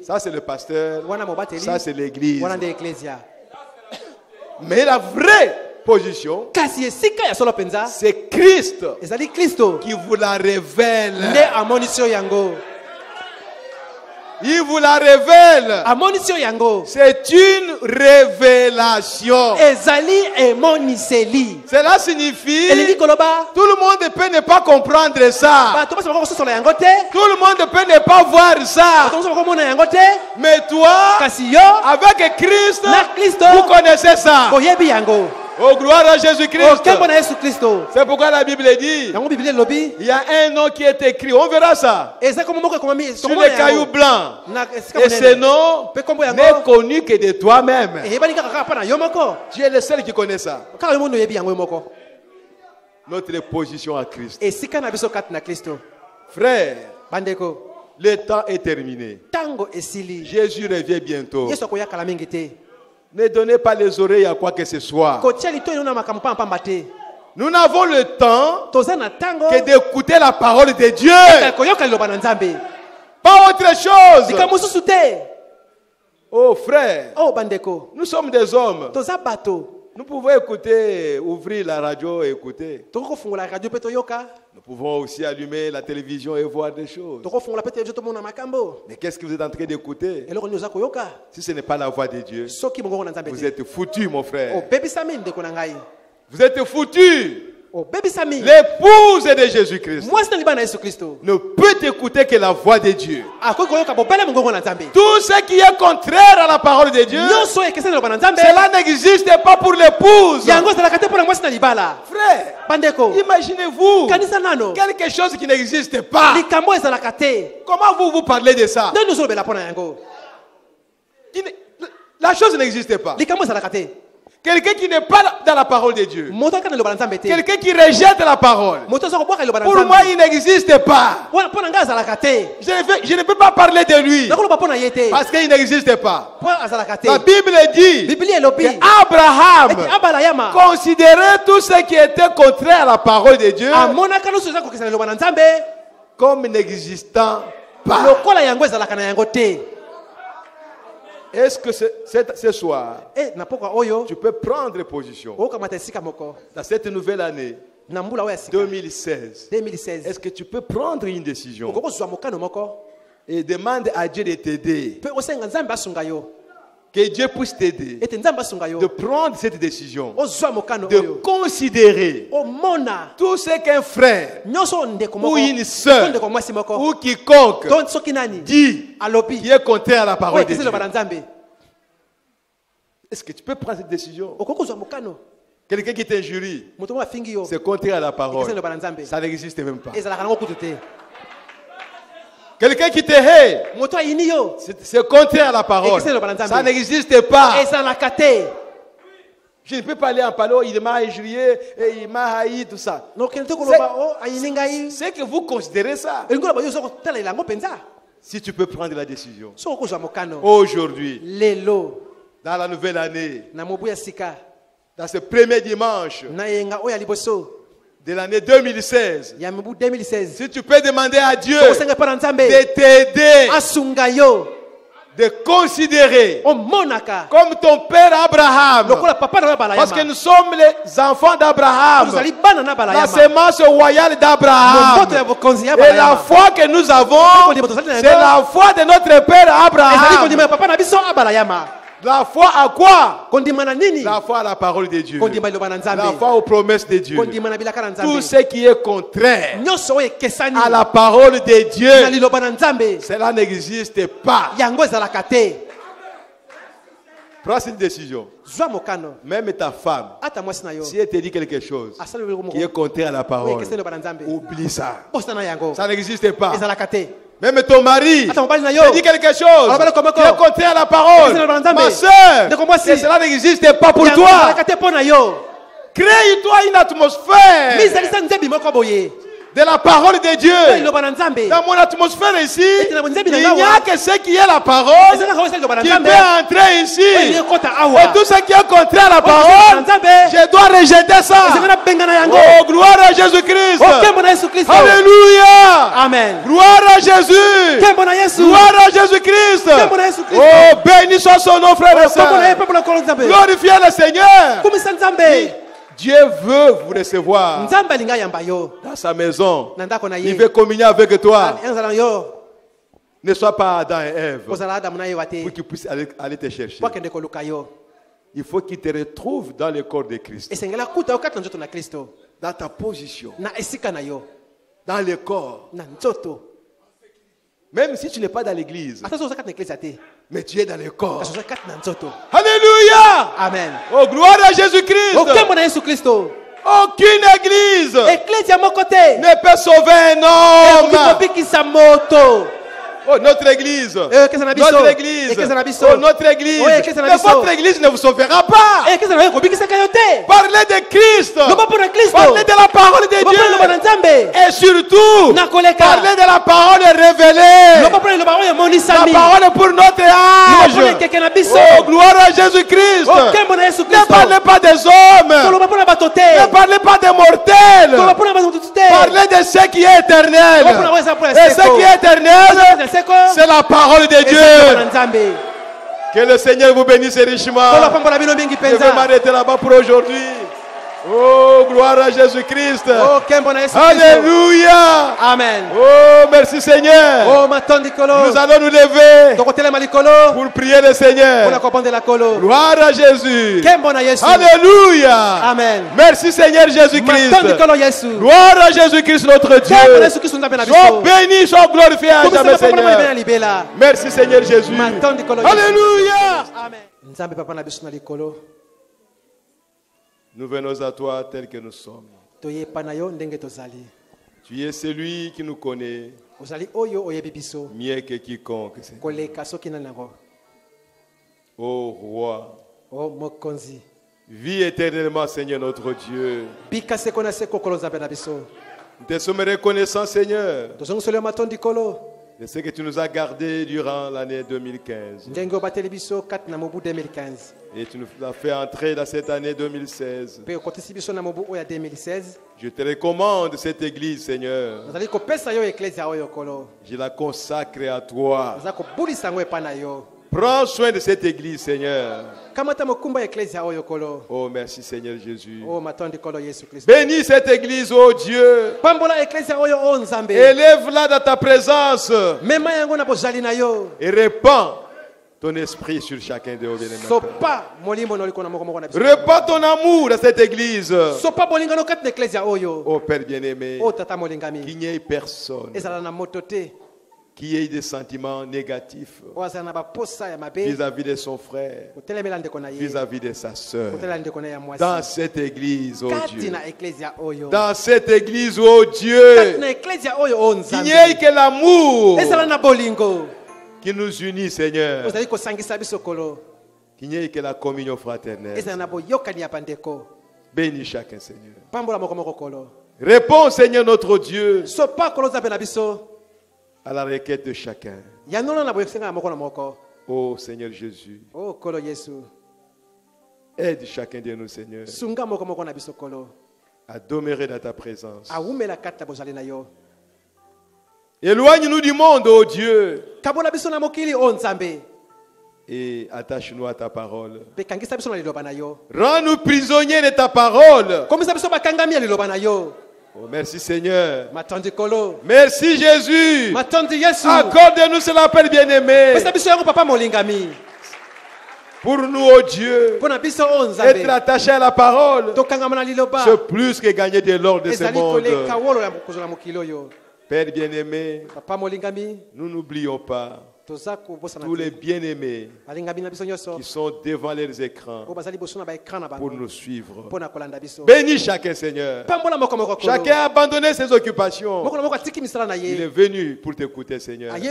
Ça c'est le pasteur. Ça c'est l'église. Mais la vraie position, c'est Christ qui vous la révèle. Il vous la révèle. C'est une révélation. Cela signifie tout le monde peut ne pas comprendre ça. Tout le monde peut ne pas voir ça. Mais toi, avec Christ, vous connaissez ça. Oh, gloire à Jésus-Christ. C'est pourquoi la Bible dit, il y a un nom qui est écrit. On verra ça sur les cailloux blancs. Et ce nom n'est connu que de toi-même. Tu es le seul qui connaît ça. Notre position à Christ. Frère, Le temps est terminé. Jésus revient bientôt. Ne donnez pas les oreilles à quoi que ce soit. Nous n'avons le temps que d'écouter la parole de Dieu. Pas autre chose. Oh frère, nous sommes des hommes. Nous pouvons écouter, ouvrir la radio et écouter. Nous pouvons aussi allumer la télévision et voir des choses. Mais qu'est-ce que vous êtes en train d'écouter? Si ce n'est pas la voix de Dieu, vous êtes foutu, mon frère. Vous êtes foutu. L'épouse de Jésus-Christ ne peut écouter que la voix de Dieu. Tout ce qui est contraire à la parole de Dieu, cela n'existe pas pour l'épouse. Frère, imaginez-vous quelque chose qui n'existe pas. Comment vous parlez de ça? La chose n'existe pas. Quelqu'un qui n'est pas dans la parole de Dieu. Quelqu'un qui rejette la parole. Pour moi, il n'existe pas. Je ne peux pas parler de lui. Parce qu'il n'existe pas. La Bible dit qu'Abraham considérait tout ce qui était contraire à la parole de Dieu comme n'existant pas. Est-ce que ce soir, tu peux prendre position dans cette nouvelle année 2016? Est-ce que tu peux prendre une décision et demander à Dieu de t'aider? Que Dieu puisse t'aider de prendre cette décision, de considérer tout ce qu'un frère ou une soeur ou quiconque dit qui est contraire à la parole de Dieu. Est-ce que tu peux prendre cette décision? Quelqu'un qui t'injurie, c'est contraire à la parole. Ça n'existe même pas. Quelqu'un qui te hait, c'est contraire à la parole. Ça n'existe pas. Je ne peux pas aller en parole, il m'a injurié, il m'a haï, tout ça. C'est que vous considérez ça. Si tu peux prendre la décision, aujourd'hui, dans la nouvelle année, dans ce premier dimanche de l'année 2016, si tu peux demander à Dieu de t'aider, de considérer comme ton père Abraham, parce que nous sommes les enfants d'Abraham, la sémence royale d'Abraham, et la foi que nous avons, c'est la foi de notre père Abraham. La foi à quoi? La foi à la parole de Dieu. La foi aux promesses de Dieu. Tout ce qui est contraire à la parole de Dieu, cela n'existe pas. Prends cette décision. Même ta femme, si elle te dit quelque chose qui est contraire à la parole, oublie ça. Ça n'existe pas. Même ton mari te dit quelque chose qui est contraire à la parole. Ma soeur, cela n'existe pas pour toi. Crée-toi une atmosphère de la parole de Dieu. Dans mon atmosphère ici, il n'y a que ce qui est la parole qui peut entrer ici. Et tout ce qui est contraire à la parole, je dois rejeter ça. Oh, gloire à Jésus-Christ. Alléluia. Amen. Gloire à Jésus. Gloire à Jésus-Christ. Oh, béni soit son nom, frère et sœur. Glorifiez le Seigneur. Dieu veut vous recevoir dans sa maison. Il veut communier avec toi. Ne sois pas Adam et Ève pour qu'il puisse aller te chercher. Il faut qu'il te retrouve dans le corps de Christ. Dans ta position. Dans le corps. Même si tu n'es pas dans l'église, mais tu es dans le corps. Alléluia. Amen. Oh, gloire à Jésus-Christ. Aucune église ne peut sauver un homme. Oh, notre église. Notre église. Oh, notre église. Mais votre église ne vous sauvera pas. Parlez de Christ. Parlez de la parole de Dieu. Et surtout, parlez de la parole révélée. La parole pour notre âge. Oh, gloire à Jésus-Christ. Ne parlez pas des hommes. Ne parlez pas des mortels. Parlez de ce qui est éternel. Et ce qui est éternel, c'est la parole de Dieu. Que le Seigneur vous bénisse richement. Je vais m'arrêter là-bas pour aujourd'hui. Oh, gloire à Jésus-Christ. Alléluia. Amen. Oh, merci Seigneur. Nous allons nous lever pour prier le Seigneur. Gloire à Jésus. Alléluia. Amen. Merci Seigneur Jésus-Christ. Gloire à Jésus-Christ notre Dieu. Sois béni, sois glorifié à jamais Seigneur. Merci Seigneur Jésus. Alléluia. Amen. Nous venons à toi tel que nous sommes. Tu es celui qui nous connaît mieux que quiconque. Ô roi, vis éternellement, Seigneur notre Dieu. Nous te sommes reconnaissants, Seigneur, de ce que tu nous as gardés durant l'année 2015. Et tu nous as fait entrer dans cette année 2016. Je te recommande cette église, Seigneur. Je la consacre à toi. Prends soin de cette église, Seigneur. Oh, merci, Seigneur Jésus. Bénis cette église, oh Dieu. Élève-la dans ta présence. Et répands ton esprit sur chacun de vos bien-aimés. Répands ton amour dans cette église. Oh Père bien-aimé, qu'il n'y ait personne qui ait des sentiments négatifs vis-à-vis de son frère, vis-à-vis de sa soeur. Dans cette église, oh Dieu. Dans cette église, oh Dieu. Qu'il n'y ait que l'amour qui nous unit, Seigneur. Qu'il n'y ait que la communion fraternelle. Bénis chacun, Seigneur. Réponds, Seigneur notre Dieu, à la requête de chacun. Oh Seigneur Jésus, aide chacun de nous, Seigneur, à demeurer dans ta présence. Éloigne-nous du monde, oh Dieu, et attache-nous à ta parole. Rends-nous prisonniers de ta parole. Oh, merci Seigneur. Merci Jésus. Accorde-nous cela, Père bien-aimé. Pour nous, oh Dieu, être attaché à la parole, c'est plus que gagner de l'or de ce monde. Père bien-aimé, nous n'oublions pas tous les bien-aimés qui sont devant les écrans pour nous suivre. Bénis chacun, Seigneur. Chacun a abandonné ses occupations. Il est venu pour t'écouter, Seigneur. Et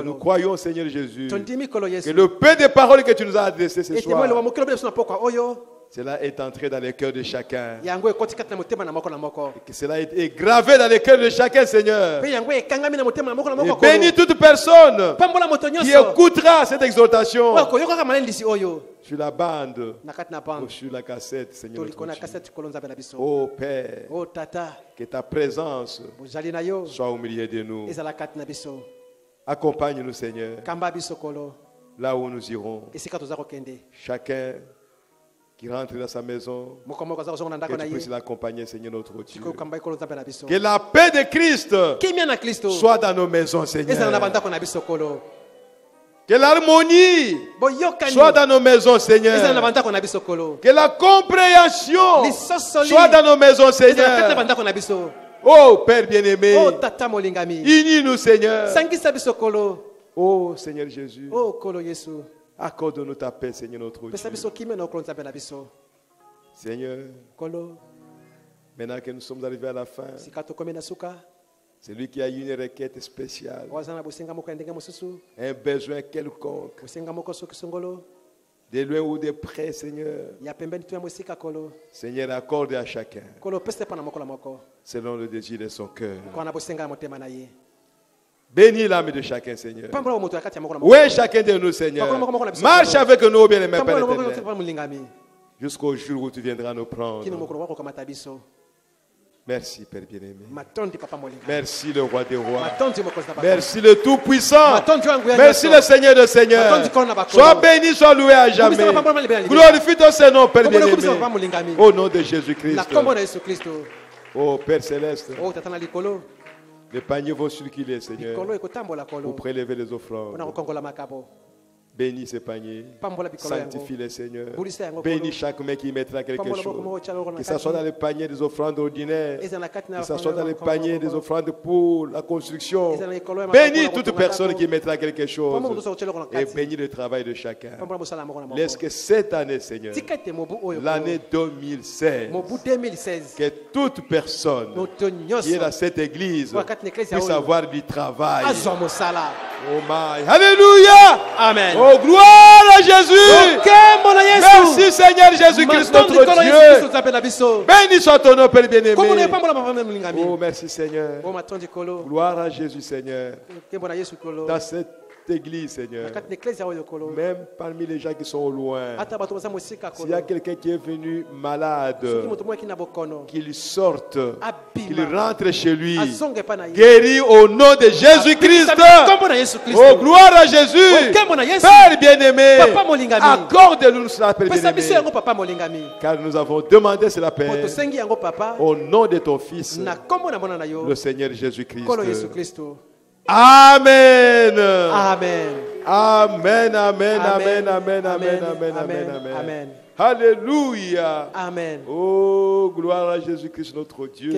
nous croyons, Seigneur Jésus, que le peu de paroles que tu nous as adressées ce soir, cela est entré dans le cœur de chacun. Et que cela est gravé dans le cœur de chacun, Seigneur. Et bénis toute personne qui écoutera cette exhortation sur la bande ou sur la cassette, Seigneur. Oh Père, que ta présence soit au milieu de nous. Accompagne-nous, Seigneur, là où nous irons. Chacun qui rentre dans sa maison, que tu puisses l'accompagner, Seigneur notre Dieu. Que la paix de Christ soit dans nos maisons, Seigneur. Que l'harmonie soit dans nos maisons, Seigneur. Que la compréhension soit dans nos maisons, Seigneur. Oh Père bien-aimé, unis-nous, Seigneur. Oh Seigneur Jésus, accorde-nous ta paix, Seigneur notre Dieu. Seigneur, maintenant que nous sommes arrivés à la fin, Celui qui a une requête spéciale, un besoin quelconque, de loin ou de près, Seigneur. Seigneur, accorde à chacun selon le désir de son cœur. Bénis l'âme de chacun, Seigneur. Où est chacun de nous, Seigneur? Marche avec nous, bien aimé Père éternel, jusqu'au jour où tu viendras nous prendre. Merci, Père bien-aimé. Merci, le roi des rois. Merci, le Tout-Puissant. Merci, le Seigneur des Seigneurs. Sois béni, sois loué à jamais. Glorifie ton Seigneur, Père bien-aimé. Au nom de Jésus-Christ. Oh, Père céleste. Les paniers vont circuler, Seigneur, pour prélever les offrandes. Bénis ces paniers, sanctifie les Seigneur. Bénis chaque main qui mettra quelque chose. Que ce soit dans les paniers des offrandes ordinaires, que ce soit dans les paniers des offrandes pour la construction. Bénis toute personne qui mettra quelque chose. Et bénis le travail de chacun. Laisse que cette année, Seigneur, l'année 2016, que toute personne qui est dans cette église puisse avoir du travail. Oh my. Alléluia. Amen. Oh, gloire à Jésus. Merci Seigneur Jésus-Christ notre Dieu. Béni soit ton nom, Père bien-aimé. Oh, merci Seigneur. Gloire à Jésus Seigneur. Dans cette église, Seigneur, même parmi les gens qui sont au loin, s'il y a quelqu'un qui est venu malade, qu'il sorte, qu'il rentre chez lui, guéri au nom de Jésus-Christ. Oh, gloire à Jésus. Père bien-aimé, accorde-nous cela, Père bien-aimé, car nous avons demandé cela, Père, au nom de ton Fils, le Seigneur Jésus-Christ. Amen. Amen. Amen. Amen. Amen. Amen. Amen. Amen. Amen. Alléluia. Amen. Oh, gloire à Jésus-Christ notre Dieu.